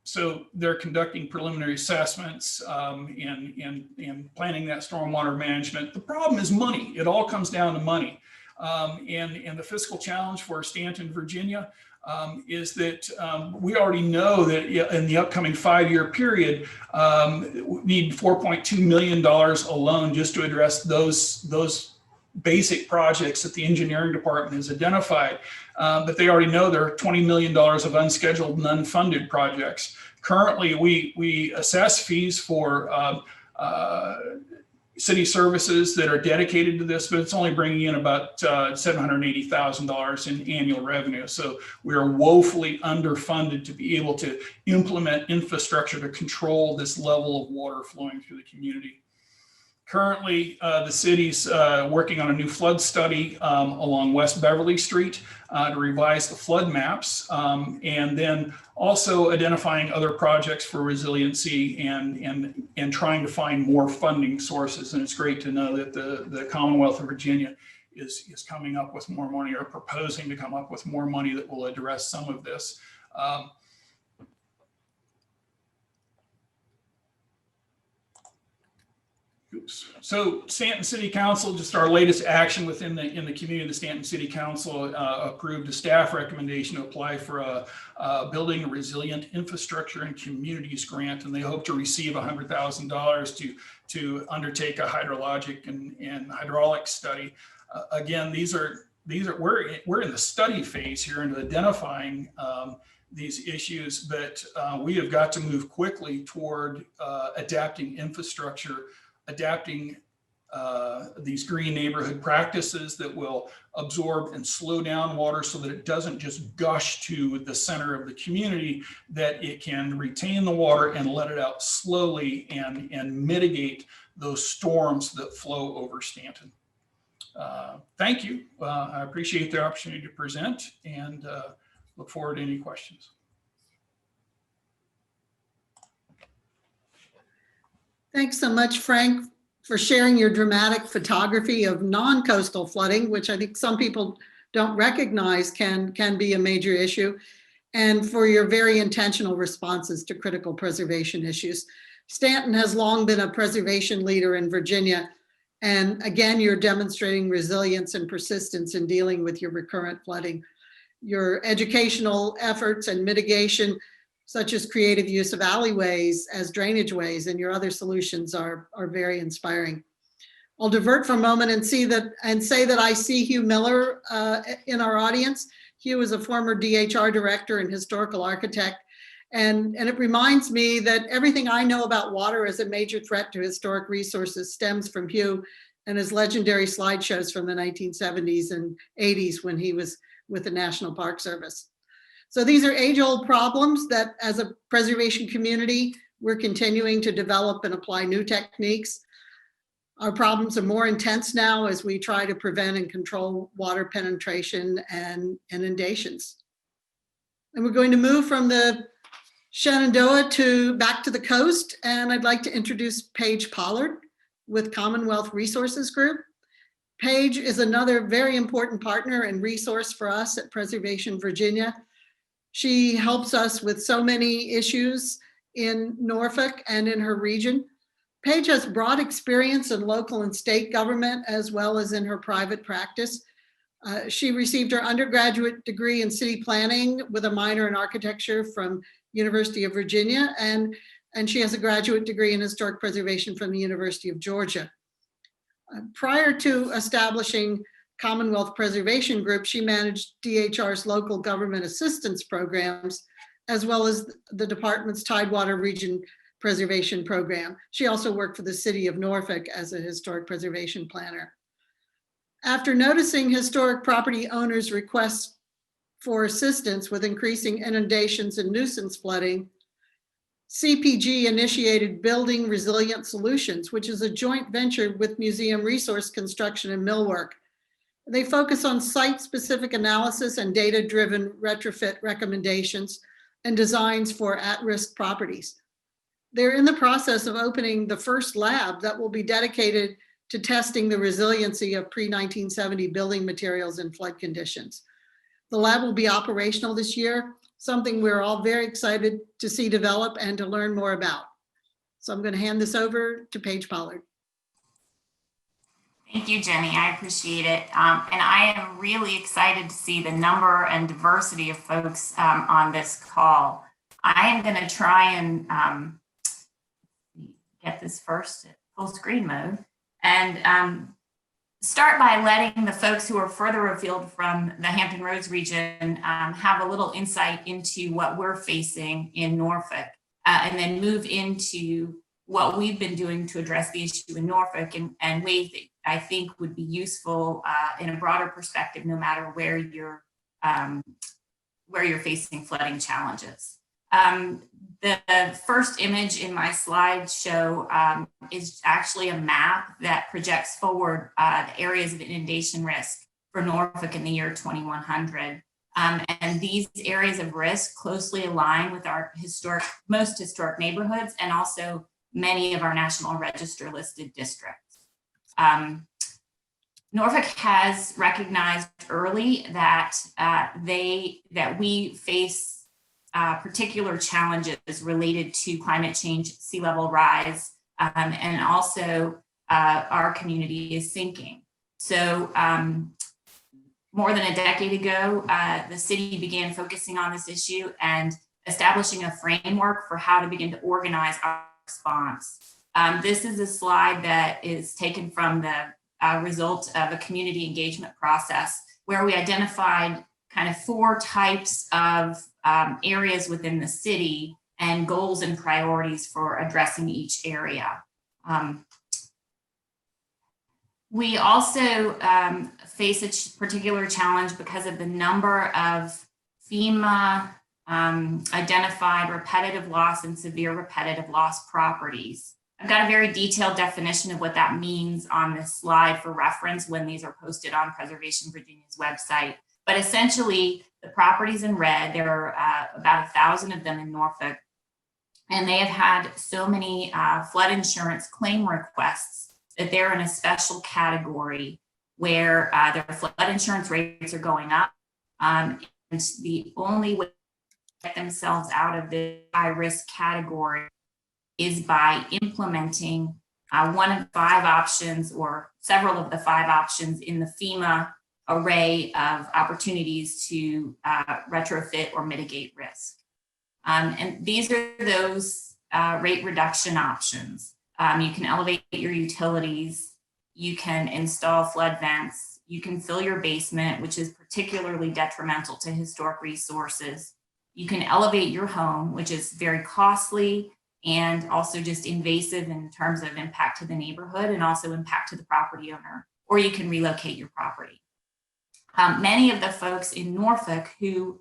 So they're conducting preliminary assessments and planning that stormwater management. The problem is money. It all comes down to money. And the fiscal challenge for Staunton, Virginia, is that we already know that in the upcoming 5-year period, we need $4.2 million alone just to address those basic projects that the engineering department has identified. But they already know there are $20 million of unscheduled and unfunded projects. Currently, we assess fees for city services that are dedicated to this, but it's only bringing in about $780,000 in annual revenue. So we are woefully underfunded to be able to implement infrastructure to control this level of water flowing through the community. Currently, the city's working on a new flood study along West Beverly Street to revise the flood maps, and then also identifying other projects for resiliency and trying to find more funding sources. And it's great to know that the Commonwealth of Virginia is coming up with more money, or proposing to come up with more money that will address some of this. So Staunton City Council, just our latest action within the community, the Staunton City Council approved a staff recommendation to apply for a Building a Resilient Infrastructure and Communities grant, and they hope to receive $100,000 to undertake a hydrologic and hydraulic study. Again, we're in the study phase here and identifying these issues, but we have got to move quickly toward adapting infrastructure, adapting these green neighborhood practices that will absorb and slow down water so that it doesn't just gush to the center of the community, that it can retain the water and let it out slowly and mitigate those storms that flow over Staunton. Thank you. I appreciate the opportunity to present and look forward to any questions. Thanks so much, Frank, for sharing your dramatic photography of non-coastal flooding, which I think some people don't recognize can be a major issue, and for your very intentional responses to critical preservation issues. Staunton has long been a preservation leader in Virginia, And again, you're demonstrating resilience and persistence in dealing with your recurrent flooding. Your educational efforts and mitigation, such as creative use of alleyways as drainage ways, and your other solutions are very inspiring. I'll divert for a moment and say that I see Hugh Miller in our audience. Hugh is a former DHR director and historical architect. And it reminds me that everything I know about water as a major threat to historic resources stems from Hugh and his legendary slideshows from the 1970s and 80s when he was with the National Park Service. So these are age-old problems that as a preservation community, we're continuing to develop and apply new techniques. Our problems are more intense now as we try to prevent and control water penetration and inundations. And we're going to move from the Shenandoah back to the coast. And I'd like to introduce Paige Pollard with Commonwealth Resources Group. Paige is another very important partner and resource for us at Preservation Virginia. She helps us with so many issues in Norfolk and in her region. Paige has broad experience in local and state government as well as in her private practice. She received her undergraduate degree in city planning with a minor in architecture from University of Virginia, and she has a graduate degree in historic preservation from the University of Georgia. Prior to establishing Commonwealth Preservation Group, she managed DHR's local government assistance programs, as well as the department's Tidewater Region Preservation Program. She also worked for the city of Norfolk as a historic preservation planner. After noticing historic property owners' requests for assistance with increasing inundations and nuisance flooding, CPG initiated Building Resilient Solutions, which is a joint venture with Museum Resource Construction and Millwork. They focus on site-specific analysis and data-driven retrofit recommendations and designs for at-risk properties. They're in the process of opening the first lab that will be dedicated to testing the resiliency of pre-1970 building materials in flood conditions. The lab will be operational this year, something we're all very excited to see develop and to learn more about. So I'm going to hand this over to Paige Pollard. Thank you, Jenny. I appreciate it. And I am really excited to see the number and diversity of folks on this call. I am going to try and get this first at full screen mode and start by letting the folks who are further afield from the Hampton Roads region have a little insight into what we're facing in Norfolk, and then move into what we've been doing to address the issue in Norfolk and ways that I think would be useful in a broader perspective, no matter where you're facing flooding challenges. The first image in my slideshow is actually a map that projects forward the areas of inundation risk for Norfolk in the year 2100. And these areas of risk closely align with our most historic neighborhoods and also many of our National Register listed districts. Norfolk has recognized early that we face particular challenges related to climate change, sea level rise, and also our community is sinking. So more than a decade ago, the city began focusing on this issue and establishing a framework for how to begin to organize our response. This is a slide that is taken from the result of a community engagement process where we identified kind of 4 types of areas within the city and goals and priorities for addressing each area. We also face a particular challenge because of the number of FEMA identified repetitive loss and severe repetitive loss properties. I've got a very detailed definition of what that means on this slide for reference when these are posted on Preservation Virginia's website. But essentially, the properties in red, there are about 1,000 of them in Norfolk, and they have had so many flood insurance claim requests that they're in a special category where their flood insurance rates are going up. And the only way to get themselves out of the high risk category is by implementing one of 5 options or several of the 5 options in the FEMA array of opportunities to retrofit or mitigate risk. And these are those rate reduction options. You can elevate your utilities, you can install flood vents, you can fill your basement, which is particularly detrimental to historic resources. You can elevate your home, which is very costly and also just invasive in terms of impact to the neighborhood and also impact to the property owner, or you can relocate your property. Many of the folks in Norfolk who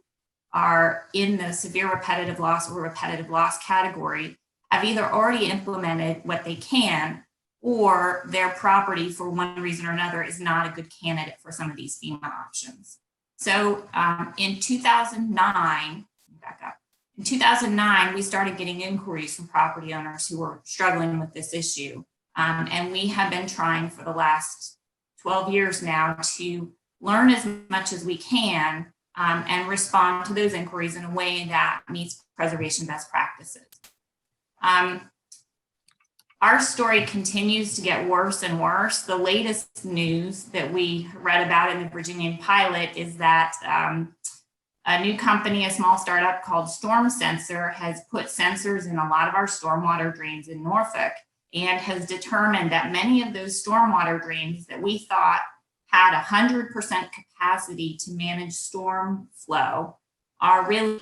are in the severe repetitive loss or repetitive loss category have either already implemented what they can, or their property for one reason or another is not a good candidate for some of these FEMA options. So in 2009, back up. In 2009, we started getting inquiries from property owners who were struggling with this issue. And we have been trying for the last 12 years now to learn as much as we can and respond to those inquiries in a way that meets preservation best practices. Our story continues to get worse and worse. The latest news that we read about in the Virginian pilot is that a new company, a small startup called Storm Sensor, has put sensors in a lot of our stormwater drains in Norfolk and has determined that many of those stormwater drains that we thought had 100% capacity to manage storm flow are really,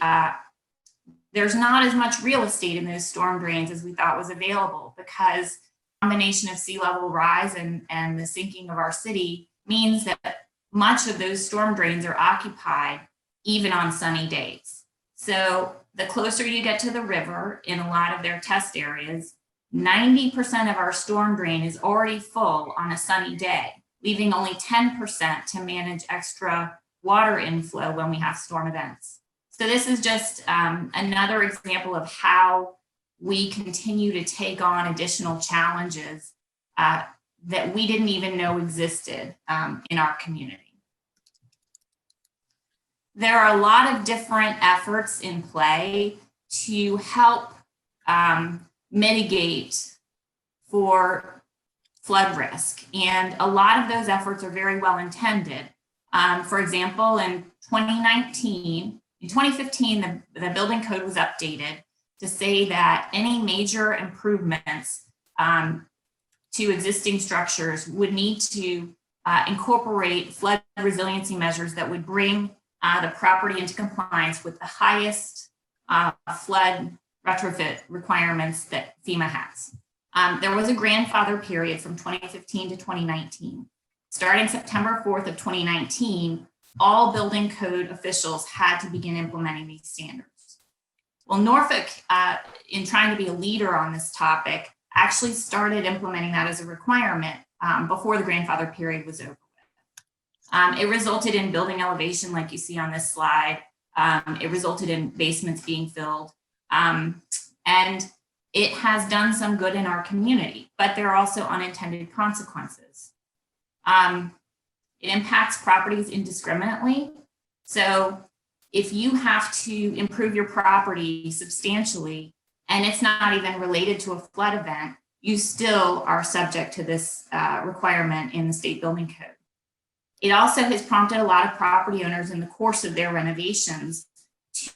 there's not as much real estate in those storm drains as we thought was available, because the combination of sea level rise and the sinking of our city means that much of those storm drains are occupied even on sunny days. So the closer you get to the river in a lot of their test areas, 90% of our storm drain is already full on a sunny day, leaving only 10% to manage extra water inflow when we have storm events. So this is just another example of how we continue to take on additional challenges that we didn't even know existed in our community. There are a lot of different efforts in play to help mitigate for flood risk. And a lot of those efforts are very well intended. For example, in 2015, the building code was updated to say that any major improvements to existing structures would need to incorporate flood resiliency measures that would bring the property into compliance with the highest flood retrofit requirements that FEMA has. There was a grandfather period from 2015 to 2019. Starting September 4th of 2019, all building code officials had to begin implementing these standards. Well, Norfolk, in trying to be a leader on this topic, actually started implementing that as a requirement before the grandfather period was over. It resulted in building elevation like you see on this slide. It resulted in basements being filled. And it has done some good in our community, but there are also unintended consequences. It impacts properties indiscriminately. So if you have to improve your property substantially and it's not even related to a flood event, you still are subject to this requirement in the state building code. It also has prompted a lot of property owners in the course of their renovations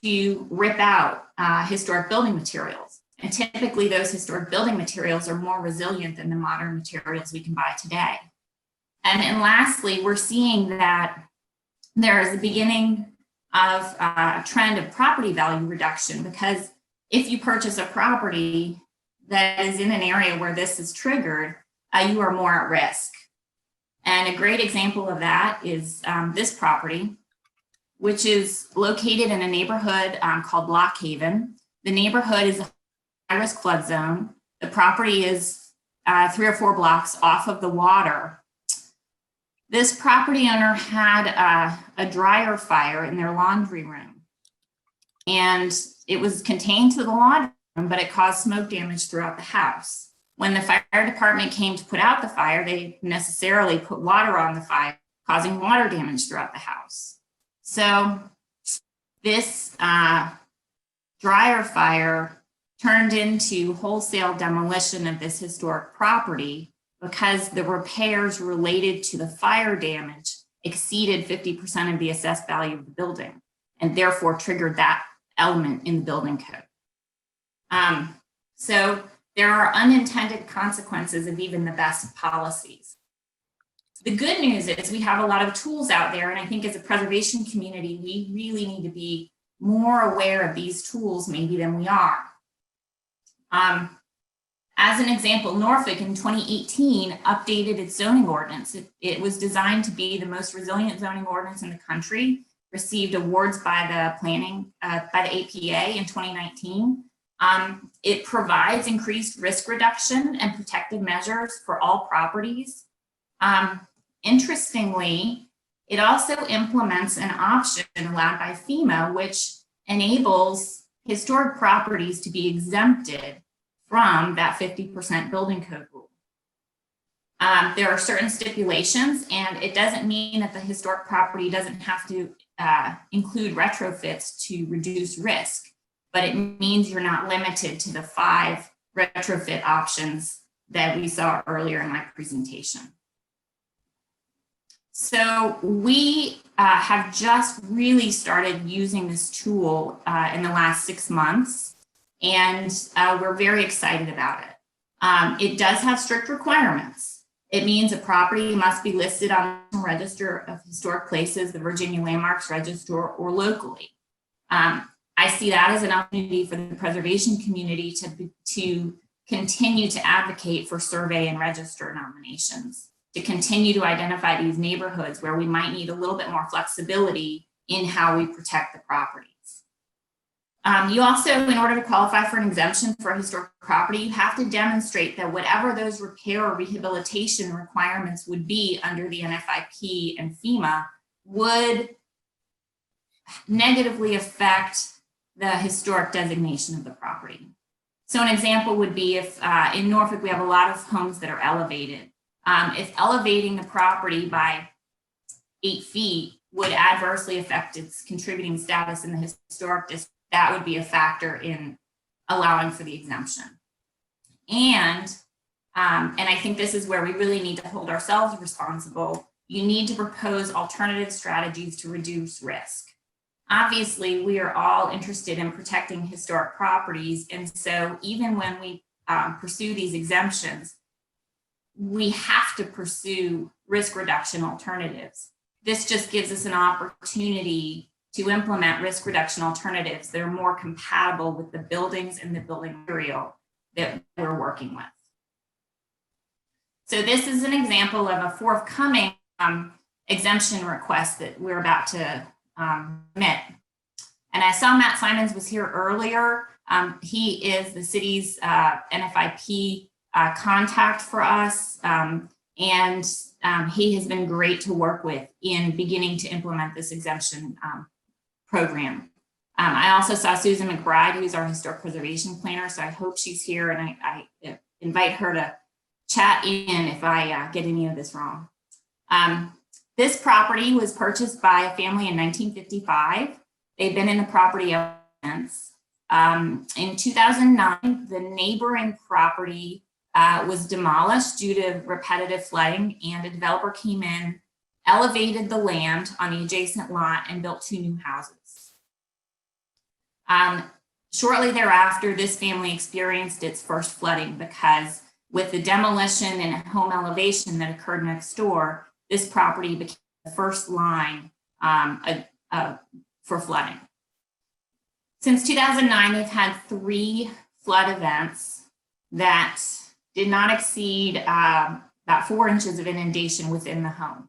to rip out historic building materials. And typically those historic building materials are more resilient than the modern materials we can buy today. And lastly, we're seeing that there is a beginning of a trend of property value reduction, because if you purchase a property that is in an area where this is triggered, you are more at risk. And a great example of that is this property, which is located in a neighborhood called Lock Haven. The neighborhood is a high-risk flood zone. The property is 3 or 4 blocks off of the water. This property owner had a dryer fire in their laundry room, and it was contained to the laundry room, but it caused smoke damage throughout the house. When the fire department came to put out the fire, they necessarily put water on the fire, causing water damage throughout the house. So this dryer fire turned into wholesale demolition of this historic property because the repairs related to the fire damage exceeded 50% of the assessed value of the building, and therefore triggered that element in the building code. So there are unintended consequences of even the best policies. The good news is we have a lot of tools out there, and I think as a preservation community, we really need to be more aware of these tools maybe than we are. As an example, Norfolk in 2018 updated its zoning ordinance. It was designed to be the most resilient zoning ordinance in the country, received awards by the APA in 2019. It provides increased risk reduction and protective measures for all properties. Interestingly, it also implements an option allowed by FEMA, which enables historic properties to be exempted from that 50% building code rule. There are certain stipulations, and it doesn't mean that the historic property doesn't have to include retrofits to reduce risk, but it means you're not limited to the 5 retrofit options that we saw earlier in my presentation. So we have just really started using this tool in the last 6 months, and we're very excited about it. It does have strict requirements. It means a property must be listed on the Register of Historic Places, the Virginia Landmarks Register, or locally. I see that as an opportunity for the preservation community to continue to advocate for survey and register nominations, to continue to identify these neighborhoods where we might need a little bit more flexibility in how we protect the properties. You also, in order to qualify for an exemption for a historic property, you have to demonstrate that whatever those repair or rehabilitation requirements would be under the NFIP and FEMA would negatively affect the historic designation of the property. So an example would be if in Norfolk, we have a lot of homes that are elevated. If elevating the property by 8 feet would adversely affect its contributing status in the historic district, that would be a factor in allowing for the exemption. And I think this is where we really need to hold ourselves responsible. You need to propose alternative strategies to reduce risk. Obviously, we are all interested in protecting historic properties. And so even when we pursue these exemptions, we have to pursue risk reduction alternatives. This just gives us an opportunity to implement risk reduction alternatives that are more compatible with the buildings and the building material that we're working with. So this is an example of a forthcoming exemption request that we're about to submit. And I saw Matt Simons was here earlier. He is the city's NFIP contact for us. And he has been great to work with in beginning to implement this exemption program. I also saw Susan McBride, who's our historic preservation planner. So I hope she's here, and I invite her to chat in if I get any of this wrong. This property was purchased by a family in 1955. They've been in the property ever since. In 2009, the neighboring property was demolished due to repetitive flooding, and a developer came in, elevated the land on the adjacent lot, and built 2 new houses. Shortly thereafter, this family experienced its first flooding because with the demolition and home elevation that occurred next door, this property became the first line for flooding. Since 2009, they've had 3 flood events that did not exceed about 4 inches of inundation within the home.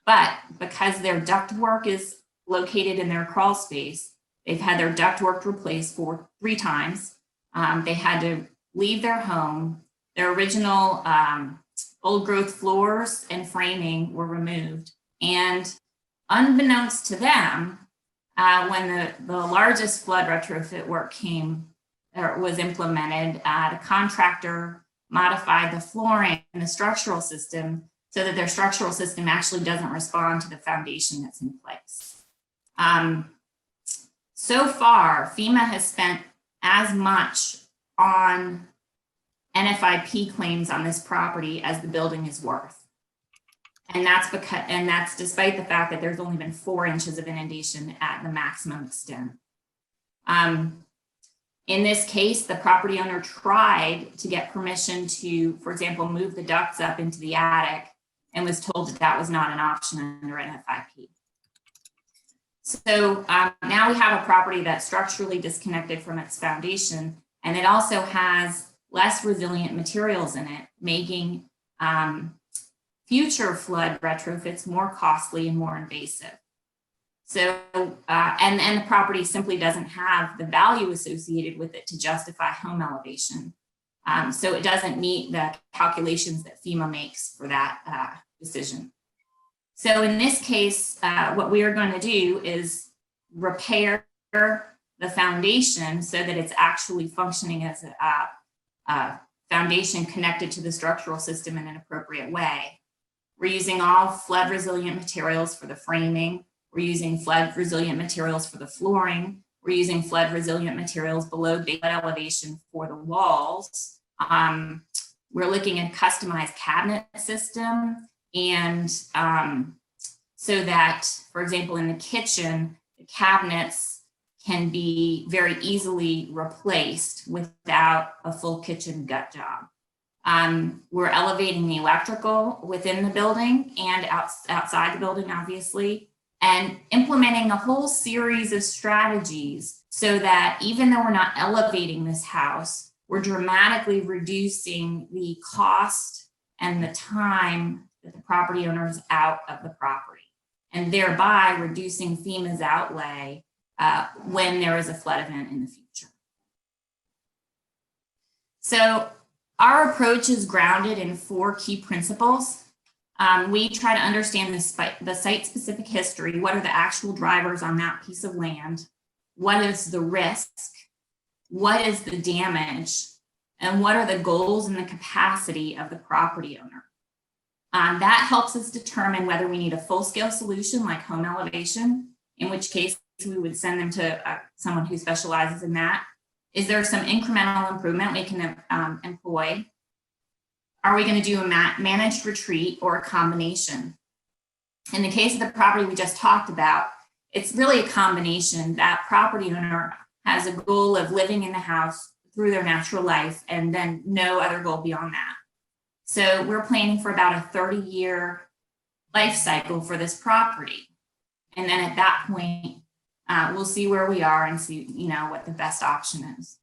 But because their ductwork is located in their crawl space, they've had their ductwork replaced 3 times. They had to leave their home. Their original old growth floors and framing were removed. And unbeknownst to them, when the largest flood retrofit work was implemented, the contractor modified the flooring and the structural system so that their structural system actually doesn't respond to the foundation that's in place. So far, FEMA has spent as much on NFIP claims on this property as the building is worth. And that's despite the fact that there's only been 4 inches of inundation at the maximum extent. In this case, the property owner tried to get permission to, for example, move the ducts up into the attic and was told that that was not an option under NFIP. So now we have a property that's structurally disconnected from its foundation, and it also has less resilient materials in it, making future flood retrofits more costly and more invasive. So, and the property simply doesn't have the value associated with it to justify home elevation. So it doesn't meet the calculations that FEMA makes for that decision. So in this case, what we are going to do is repair the foundation so that it's actually functioning as a foundation connected to the structural system in an appropriate way. We're using all flood resilient materials for the framing. We're using flood resilient materials for the flooring. We're using flood resilient materials below base elevation for the walls. We're looking at a customized cabinet system, and so that, for example, in the kitchen, the cabinets can be very easily replaced without a full kitchen gut job. We're elevating the electrical within the building and outside the building, obviously, and implementing a whole series of strategies so that even though we're not elevating this house, we're dramatically reducing the cost and the time that the property owner is out of the property, and thereby reducing FEMA's outlay when there is a flood event in the future. So our approach is grounded in 4 key principles. We try to understand the site-specific history. What are the actual drivers on that piece of land? What is the risk? What is the damage? And what are the goals and the capacity of the property owner? That helps us determine whether we need a full-scale solution like home elevation, in which case we would send them to someone who specializes in that. Is there some incremental improvement we can employ? Are we going to do a managed retreat or a combination? In the case of the property we just talked about, it's really a combination. That property owner has a goal of living in the house through their natural life and then no other goal beyond that. So we're planning for about a 30-year life cycle for this property. And then at that point, we'll see where we are and see, what the best option is.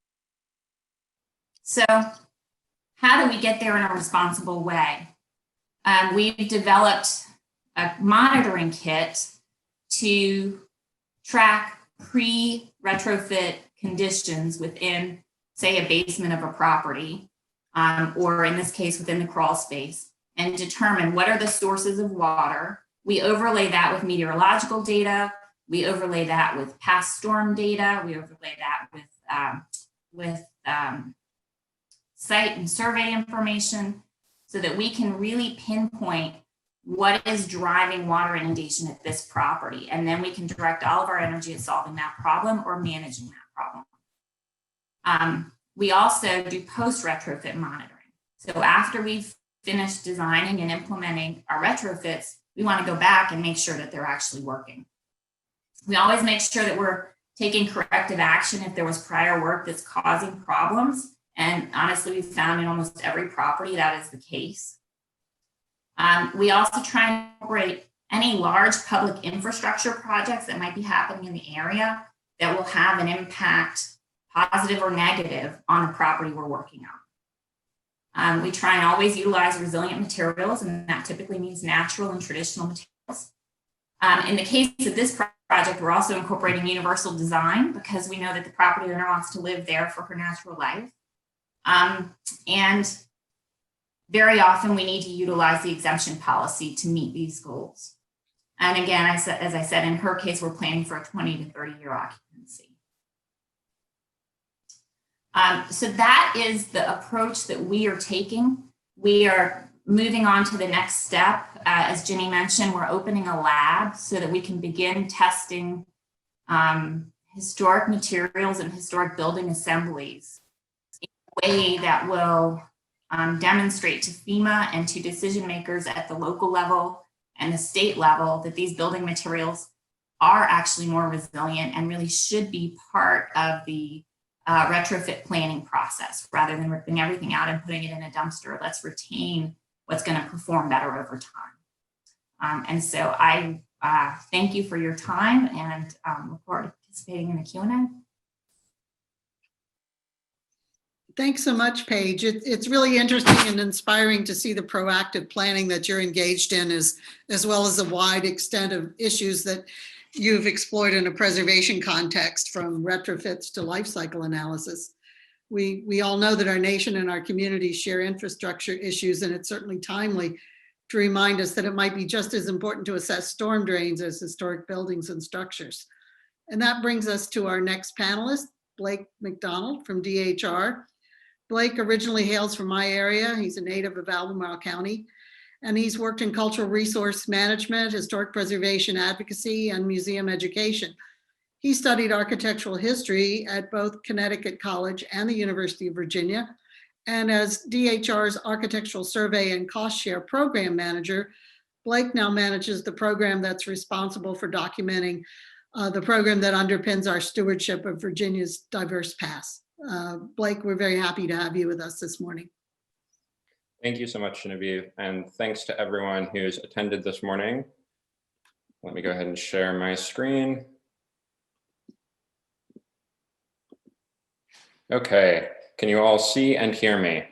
So how do we get there in a responsible way? We've developed a monitoring kit to track pre-retrofit conditions within, say, a basement of a property, or in this case, within the crawl space, and determine what are the sources of water. We overlay that with meteorological data. We overlay that with past storm data. We overlay that with site and survey information so that we can really pinpoint what is driving water inundation at this property. And then we can direct all of our energy at solving that problem or managing that problem. We also do post-retrofit monitoring. So after we've finished designing and implementing our retrofits, we want to go back and make sure that they're actually working. We always make sure that we're taking corrective action if there was prior work that's causing problems. And honestly, we've found in almost every property that is the case. We also try and incorporate any large public infrastructure projects that might be happening in the area that will have an impact, positive or negative, on the property we're working on. We try and always utilize resilient materials, and that typically means natural and traditional materials. In the case of this project, we're also incorporating universal design because we know that the property owner wants to live there for her natural life. And very often we need to utilize the exemption policy to meet these goals. And again, as I said, in her case, we're planning for a 20 to 30-year occupancy. So that is the approach that we are taking. We are moving on to the next step. As Jenny mentioned, we're opening a lab so that we can begin testing historic materials and historic building assemblies in way that will demonstrate to FEMA and to decision makers at the local level and the state level that these building materials are actually more resilient and really should be part of the retrofit planning process rather than ripping everything out and putting it in a dumpster. Let's retain what's going to perform better over time. And so I thank you for your time and look forward to participating in the Q&A. Thanks so much, Paige. It's really interesting and inspiring to see the proactive planning that you're engaged in, as well as the wide extent of issues that you've explored in a preservation context, from retrofits to life cycle analysis. We all know that our nation and our communities share infrastructure issues, and it's certainly timely to remind us that it might be just as important to assess storm drains as historic buildings and structures. And that brings us to our next panelist, Blake McDonald from DHR. Blake originally hails from my area. He's a native of Albemarle County, and he's worked in cultural resource management, historic preservation advocacy, and museum education. He studied architectural history at both Connecticut College and the University of Virginia. And as DHR's Architectural Survey and Cost Share Program Manager, Blake now manages the program that's responsible for documenting the program that underpins our stewardship of Virginia's diverse past. Blake, we're very happy to have you with us this morning. Thank you so much, Genevieve, and thanks to everyone who's attended this morning. Let me go ahead and share my screen. Okay, can you all see and hear me?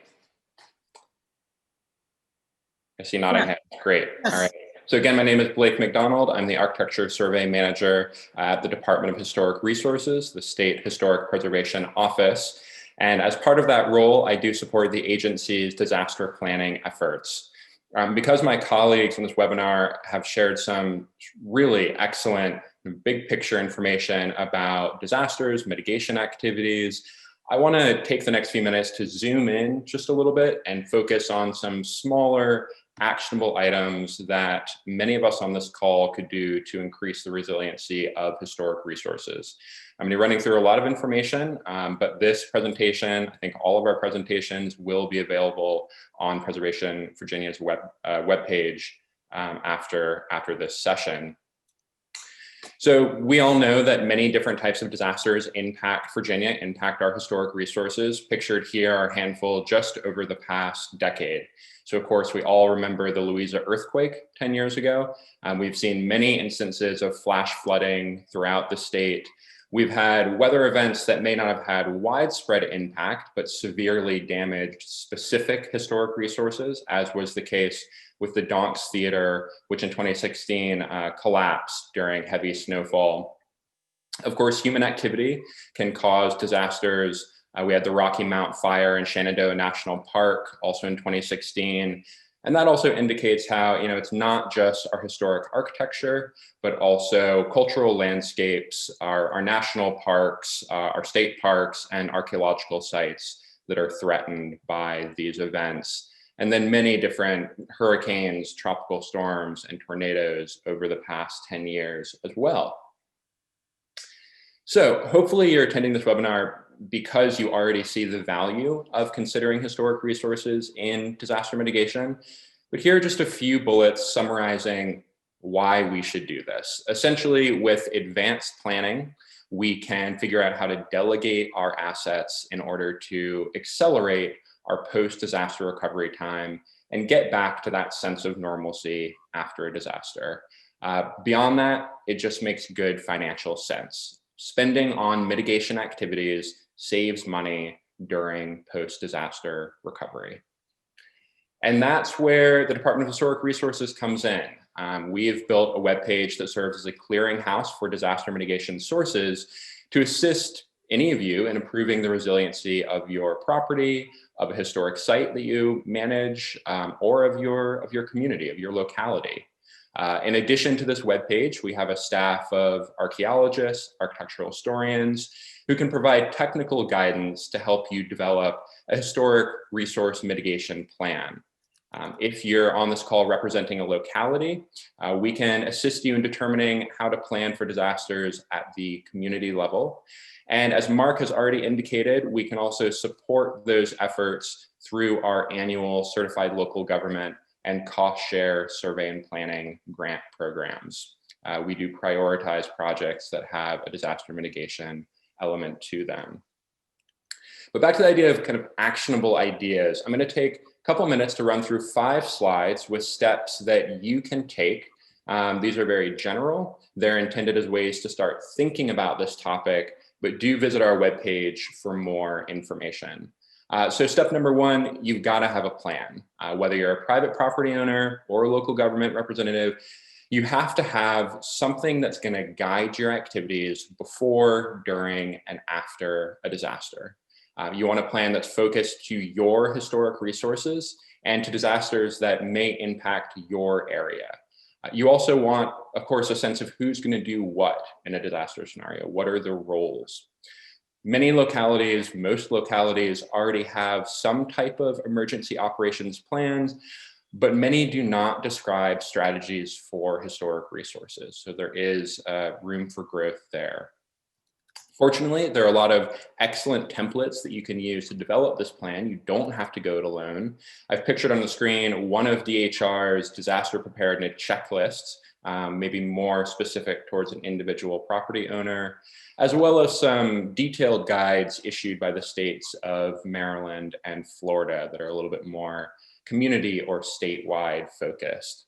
I see nodding heads, great, Yes. All right. So again, my name is Blake McDonald. I'm the Architecture Survey Manager at the Department of Historic Resources, the State Historic Preservation Office. And as part of that role, I do support the agency's disaster planning efforts. Because my colleagues in this webinar have shared some really excellent big picture information about disasters, mitigation activities, I want to take the next few minutes to zoom in just a little bit and focus on some smaller actionable items that many of us on this call could do to increase the resiliency of historic resources. I'm going to be running through a lot of information, but this presentation, I think all of our presentations will be available on Preservation Virginia's webpage after this session. So we all know that many different types of disasters impact Virginia, impact our historic resources. Pictured here are a handful just over the past decade. So of course, we all remember the Louisa earthquake 10 years ago. We've seen many instances of flash flooding throughout the state. We've had weather events that may not have had widespread impact, but severely damaged specific historic resources, as was the case with the Donks Theater, which in 2016 collapsed during heavy snowfall. Of course, human activity can cause disasters. We had the Rocky Mount Fire in Shenandoah National Park, also in 2016. And that also indicates how, it's not just our historic architecture, but also cultural landscapes, our national parks, our state parks, and archaeological sites that are threatened by these events. And then many different hurricanes, tropical storms, and tornadoes over the past 10 years as well. So hopefully you're attending this webinar because you already see the value of considering historic resources in disaster mitigation. But here are just a few bullets summarizing why we should do this. Essentially, with advanced planning, we can figure out how to delegate our assets in order to accelerate our post-disaster recovery time and get back to that sense of normalcy after a disaster. Beyond that, it just makes good financial sense. Spending on mitigation activities saves money during post-disaster recovery. And that's where the Department of Historic Resources comes in. We have built a webpage that serves as a clearinghouse for disaster mitigation sources to assist any of you in improving the resiliency of your property, of a historic site that you manage, or of your community, of your locality. In addition to this webpage, we have a staff of archaeologists, architectural historians, who can provide technical guidance to help you develop a historic resource mitigation plan. If you're on this call representing a locality, we can assist you in determining how to plan for disasters at the community level. And as Mark has already indicated, we can also support those efforts through our annual certified local government and cost share survey and planning grant programs. We do prioritize projects that have a disaster mitigation element to them. But back to the idea of kind of actionable ideas, I'm going to take a couple minutes to run through 5 slides with steps that you can take. These are very general. They're intended as ways to start thinking about this topic, but do visit our webpage for more information. So step number 1, you've got to have a plan. Whether you're a private property owner or a local government representative, you have to have something that's going to guide your activities before, during, and after a disaster. You want a plan that's focused to your historic resources and to disasters that may impact your area. You also want, of course, a sense of who's going to do what in a disaster scenario. What are the roles? Many localities, most localities already have some type of emergency operations plans, but many do not describe strategies for historic resources. So there is room for growth there. Fortunately, there are a lot of excellent templates that you can use to develop this plan. You don't have to go it alone. I've pictured on the screen one of DHR's disaster preparedness checklists, maybe more specific towards an individual property owner, as well as some detailed guides issued by the states of Maryland and Florida that are a little bit more community or statewide focused.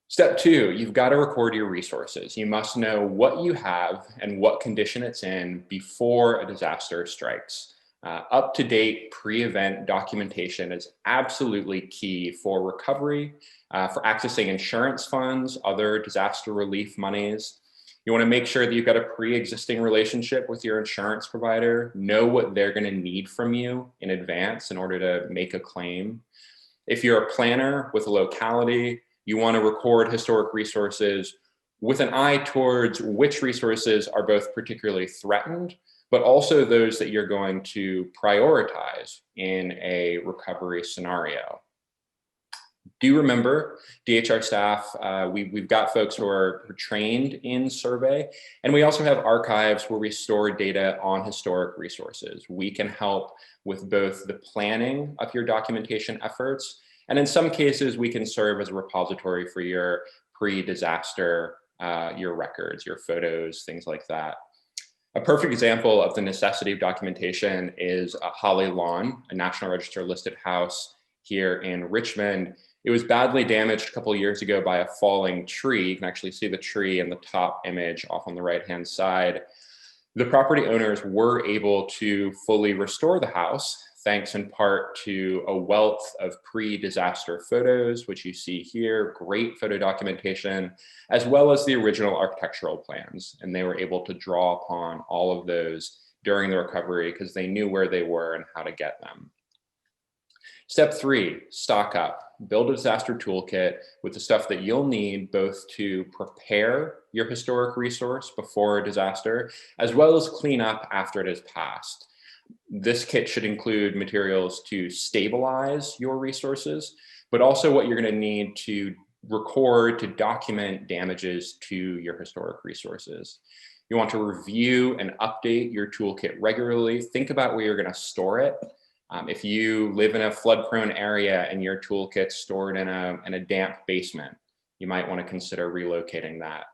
Step 2, you've got to record your resources. You must know what you have and what condition it's in before a disaster strikes. Up-to-date pre-event documentation is absolutely key for recovery, for accessing insurance funds, other disaster relief monies. You want to make sure that you've got a pre-existing relationship with your insurance provider, know what they're going to need from you in advance in order to make a claim. If you're a planner with a locality, you want to record historic resources with an eye towards which resources are both particularly threatened, but also those that you're going to prioritize in a recovery scenario. Do remember, DHR staff, we've got folks who are trained in survey, and we also have archives where we store data on historic resources. We can help with both the planning of your documentation efforts, and in some cases, we can serve as a repository for your pre-disaster, your records, your photos, things like that. A perfect example of the necessity of documentation is Holly Lawn, a National Register listed house here in Richmond. It was badly damaged a couple of years ago by a falling tree. You can actually see the tree in the top image off on the right-hand side. The property owners were able to fully restore the house, thanks in part to a wealth of pre-disaster photos, which you see here, great photo documentation, as well as the original architectural plans. And they were able to draw upon all of those during the recovery because they knew where they were and how to get them. Step 3, stock up. Build a disaster toolkit with the stuff that you'll need both to prepare your historic resource before a disaster, as well as clean up after it has passed. This kit should include materials to stabilize your resources, but also what you're going to need to record, to document damages to your historic resources. You want to review and update your toolkit regularly. Think about where you're going to store it. If you live in a flood-prone area and your toolkit's stored in a damp basement, you might want to consider relocating that.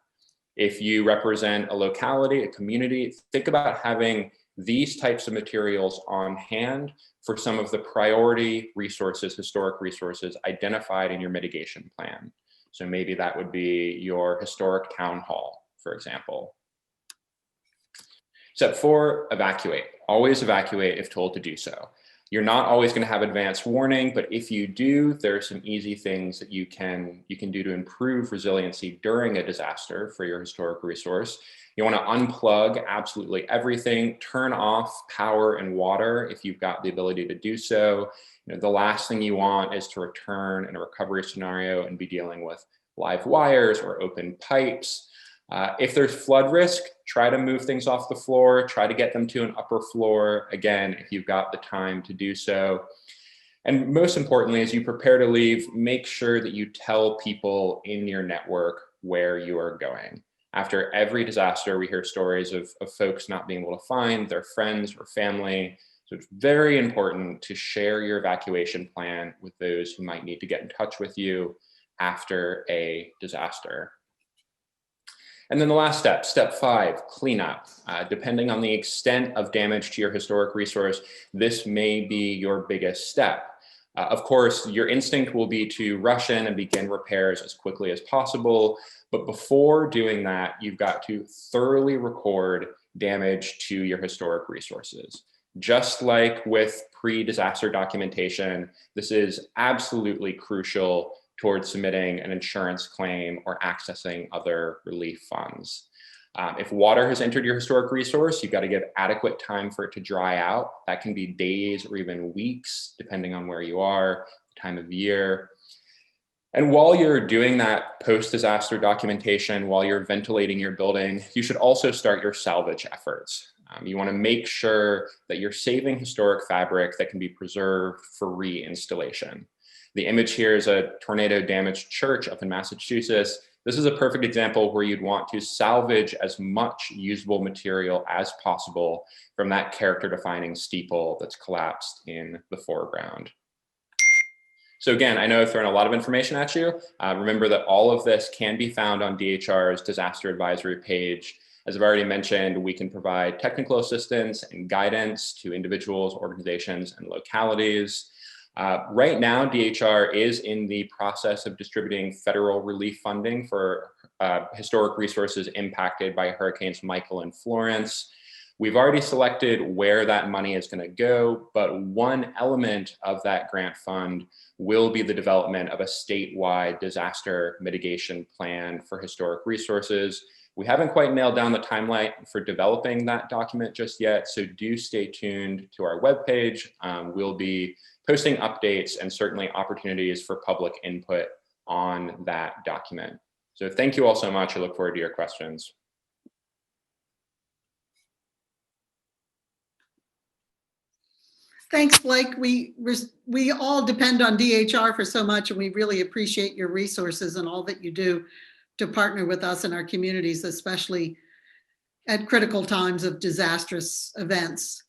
If you represent a locality, a community, think about having these types of materials on hand for some of the priority resources, historic resources identified in your mitigation plan. So maybe that would be your historic town hall, for example. Step 4, evacuate. Always evacuate if told to do so. You're not always going to have advance warning, but if you do, there are some easy things that you can do to improve resiliency during a disaster for your historic resource. You want to unplug absolutely everything, turn off power and water if you've got the ability to do so. You know, the last thing you want is to return in a recovery scenario and be dealing with live wires or open pipes. If there's flood risk, try to move things off the floor, try to get them to an upper floor, again, if you've got the time to do so. And most importantly, as you prepare to leave, make sure that you tell people in your network where you are going. After every disaster, we hear stories of folks not being able to find their friends or family. So it's very important to share your evacuation plan with those who might need to get in touch with you after a disaster. And then the last step, step 5, cleanup. Depending on the extent of damage to your historic resource, this may be your biggest step. Of course, your instinct will be to rush in and begin repairs as quickly as possible. But before doing that, you've got to thoroughly record damage to your historic resources. Just like with pre-disaster documentation, this is absolutely crucial towards submitting an insurance claim or accessing other relief funds. If water has entered your historic resource, you've got to give adequate time for it to dry out. That can be days or even weeks, depending on where you are, time of year. And while you're doing that post-disaster documentation, while you're ventilating your building, you should also start your salvage efforts. You want to make sure that you're saving historic fabric that can be preserved for reinstallation. The image here is a tornado-damaged church up in Massachusetts. This is a perfect example where you'd want to salvage as much usable material as possible from that character-defining steeple that's collapsed in the foreground. So again, I know I've thrown a lot of information at you. Remember that all of this can be found on DHR's disaster advisory page. As I've already mentioned, we can provide technical assistance and guidance to individuals, organizations, and localities. Right now, DHR is in the process of distributing federal relief funding for historic resources impacted by Hurricanes Michael and Florence. We've already selected where that money is going to go, but one element of that grant fund will be the development of a statewide disaster mitigation plan for historic resources. We haven't quite nailed down the timeline for developing that document just yet, so do stay tuned to our webpage. We'll be posting updates and certainly opportunities for public input on that document. So thank you all so much. I look forward to your questions. Thanks, Blake. We all depend on DHR for so much, and we really appreciate your resources and all that you do to partner with us in our communities, especially at critical times of disastrous events.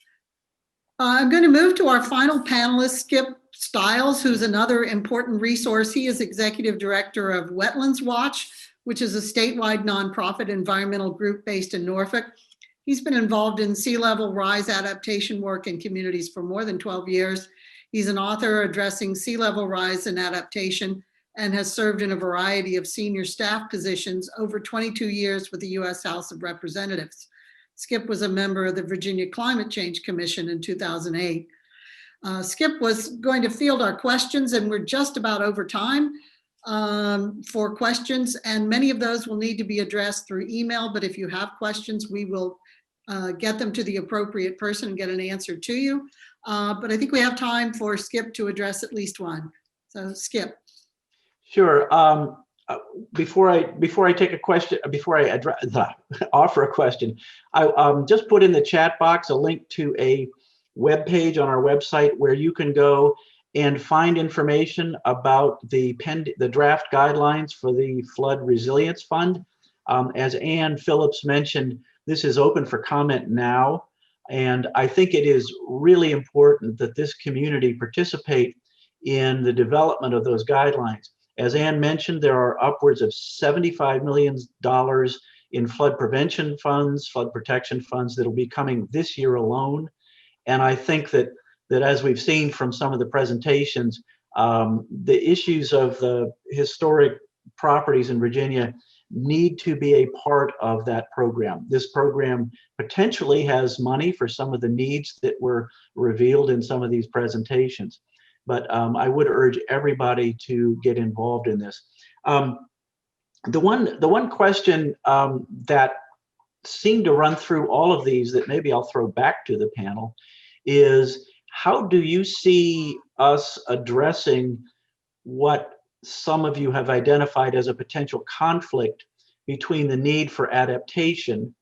I'm going to move to our final panelist, Skip Stiles, who's another important resource. He is Executive Director of Wetlands Watch, which is a statewide nonprofit environmental group based in Norfolk. He's been involved in sea level rise adaptation work in communities for more than 12 years. He's an author addressing sea level rise and adaptation and has served in a variety of senior staff positions over 22 years with the U.S. House of Representatives. Skip was a member of the Virginia Climate Change Commission in 2008. Skip was going to field our questions, and we're just about over time for questions, and many of those will need to be addressed through email, but if you have questions, we will get them to the appropriate person and get an answer to you. But I think we have time for Skip to address at least one. So Skip. Sure. Before I take a question, before I offer a question, I just put in the chat box a link to a web page on our website where you can go and find information about the draft guidelines for the Flood Resilience Fund. As Ann Phillips mentioned, this is open for comment now, and I think it is really important that this community participate in the development of those guidelines. As Ann mentioned, there are upwards of $75 million in flood prevention funds, flood protection funds that will be coming this year alone. And I think that as we've seen from some of the presentations, the issues of the historic properties in Virginia need to be a part of that program. This program potentially has money for some of the needs that were revealed in some of these presentations. But I would urge everybody to get involved in this. The one question that seemed to run through all of these that maybe I'll throw back to the panel is, how do you see us addressing what some of you have identified as a potential conflict between the need for adaptation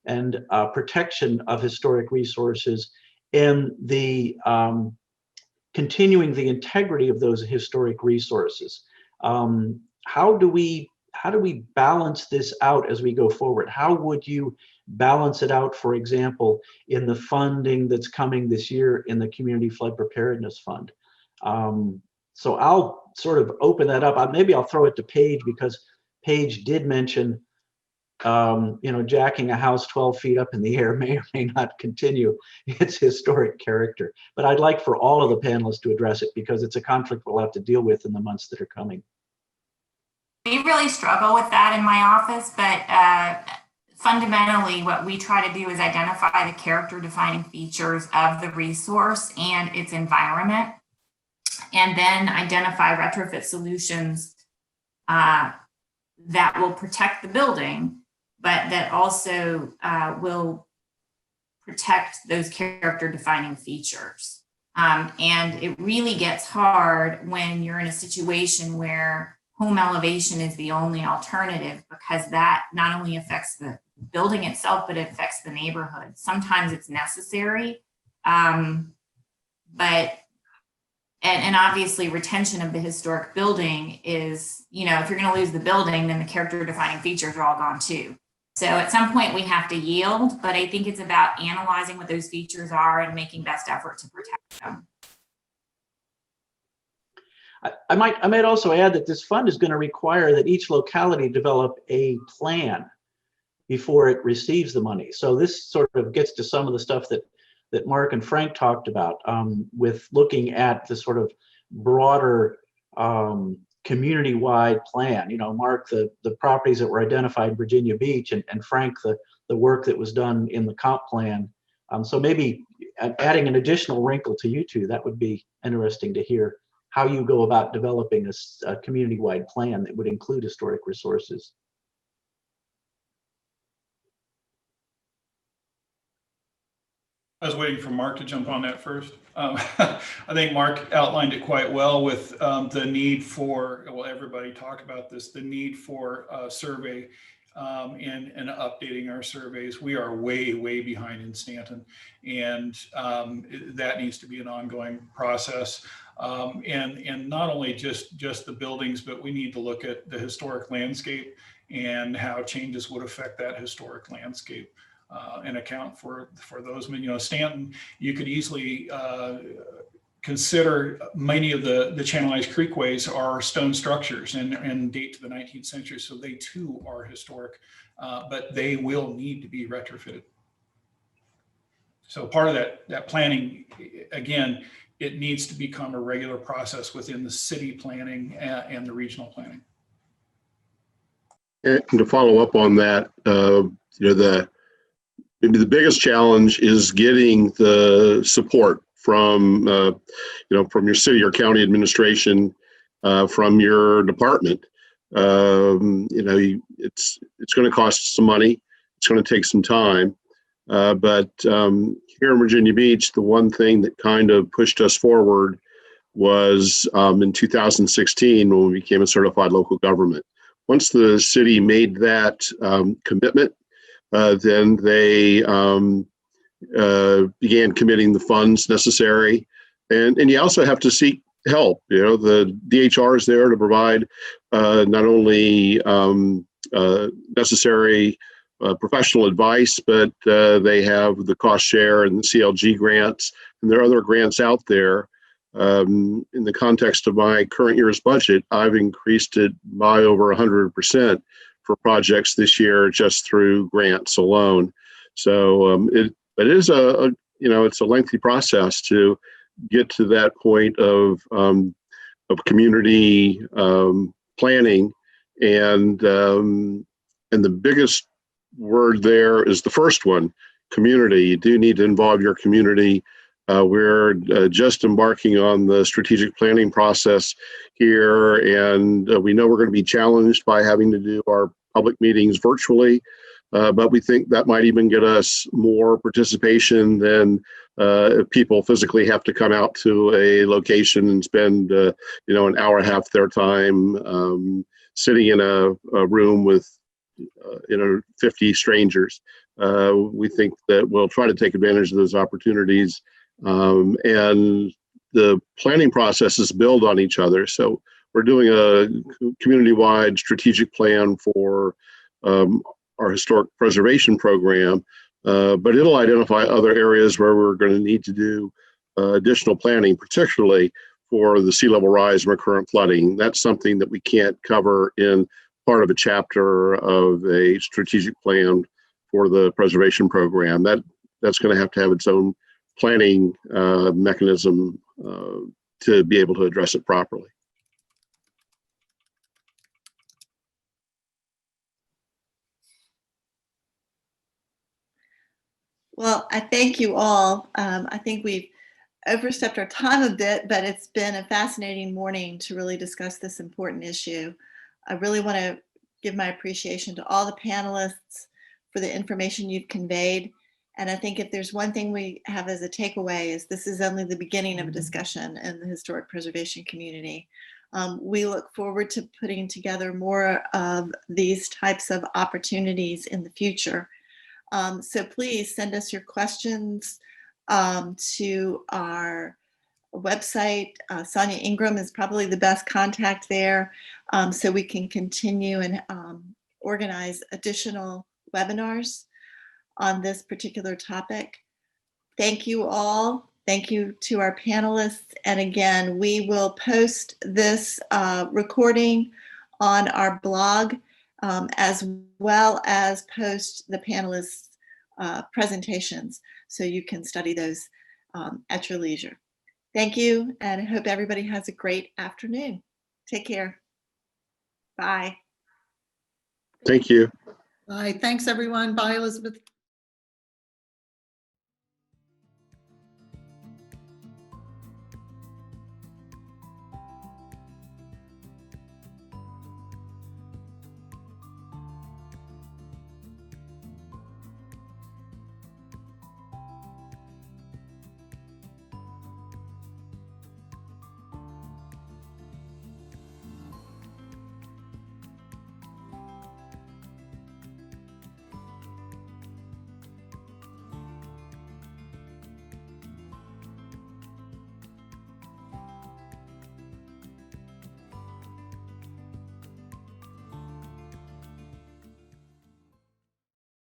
and protection of historic resources and the continuing the integrity of those historic resources? How do we we balance this out as we go forward? How would you balance it out, for example, in the funding that's coming this year in the Community Flood Preparedness Fund? So I'll sort of open that up. Maybe I'll throw it to Paige, because Paige did mention, jacking a house 12 feet up in the air may or may not continue its historic character. But I'd like for all of the panelists to address it, because it's a conflict we'll have to deal with in the months that are coming. We really struggle with that in my office, but fundamentally what we try to do is identify the character defining features of the resource and its environment, and then identify retrofit solutions that will protect the building, but that also will protect those character defining features. And it really gets hard when you're in a situation where home elevation is the only alternative, because that not only affects the building itself, but it affects the neighborhood. Sometimes it's necessary, but obviously retention of the historic building is, if you're going to lose the building, then the character defining features are all gone too. So at some point we have to yield, but I think it's about analyzing what those features are and making best effort to protect them. I might also add that this fund is going to require that each locality develop a plan before it receives the money. So this sort of gets to some of the stuff that Mark and Frank talked about, with looking at the sort of broader community-wide plan. Mark, the properties that were identified in Virginia Beach, and Frank, the work that was done in the comp plan. So maybe adding an additional wrinkle to you two, that would be interesting to hear how you go about developing a community-wide plan that would include historic resources. I was waiting for Mark to jump on that first. I think Mark outlined it quite well with the need for, well, everybody talked about this, the need for a survey and updating our surveys. We are way, way behind in Staunton, and that needs to be an ongoing process. And not only just the buildings, but we need to look at the historic landscape and how changes would affect that historic landscape. And account for those. Staunton, you could easily consider many of the channelized creekways are stone structures and date to the 19th century. So they too are historic, but they will need to be retrofitted. So part of that planning, again, it needs to become a regular process within the city planning and the regional planning. And to follow up on that, maybe the biggest challenge is getting the support from, from your city or county administration, from your department. It's going to cost some money. It's going to take some time. But here in Virginia Beach, the one thing that kind of pushed us forward was in 2016 when we became a certified local government. Once the city made that commitment, then they began committing the funds necessary. And you also have to seek help. The DHR is there to provide not only necessary professional advice, but they have the cost share and the CLG grants, and there are other grants out there. In the context of my current year's budget, I've increased it by over 100% for projects this year just through grants alone. So it is it's a lengthy process to get to that point of community planning, and the biggest word there is the first one, community. You do need to involve your community. We're just embarking on the strategic planning process here, and we know we're going to be challenged by having to do our public meetings virtually, but we think that might even get us more participation than if people physically have to come out to a location and spend an hour and a half their time sitting in a room with 50 strangers. We think that we'll try to take advantage of those opportunities. And the planning processes build on each other. So we're doing a community-wide strategic plan for our historic preservation program, but it'll identify other areas where we're going to need to do additional planning, particularly for the sea level rise and recurrent flooding. That's something that we can't cover in part of a chapter of a strategic plan for the preservation program. That's going to have its own planning mechanism to be able to address it properly. Well, I thank you all. I think we've overstepped our time a bit, but it's been a fascinating morning to really discuss this important issue. I really want to give my appreciation to all the panelists for the information you've conveyed. And I think if there's one thing we have as a takeaway is this is only the beginning of a discussion in the historic preservation community. We look forward to putting together more of these types of opportunities in the future. So please send us your questions to our website. Sonia Ingram is probably the best contact there, so we can continue and organize additional webinars on this particular topic. Thank you all. Thank you to our panelists. And again, we will post this recording on our blog as well as post the panelists' presentations so you can study those at your leisure. Thank you, and I hope everybody has a great afternoon. Take care. Bye. Thank you. Bye. Thanks, everyone. Bye, Elizabeth.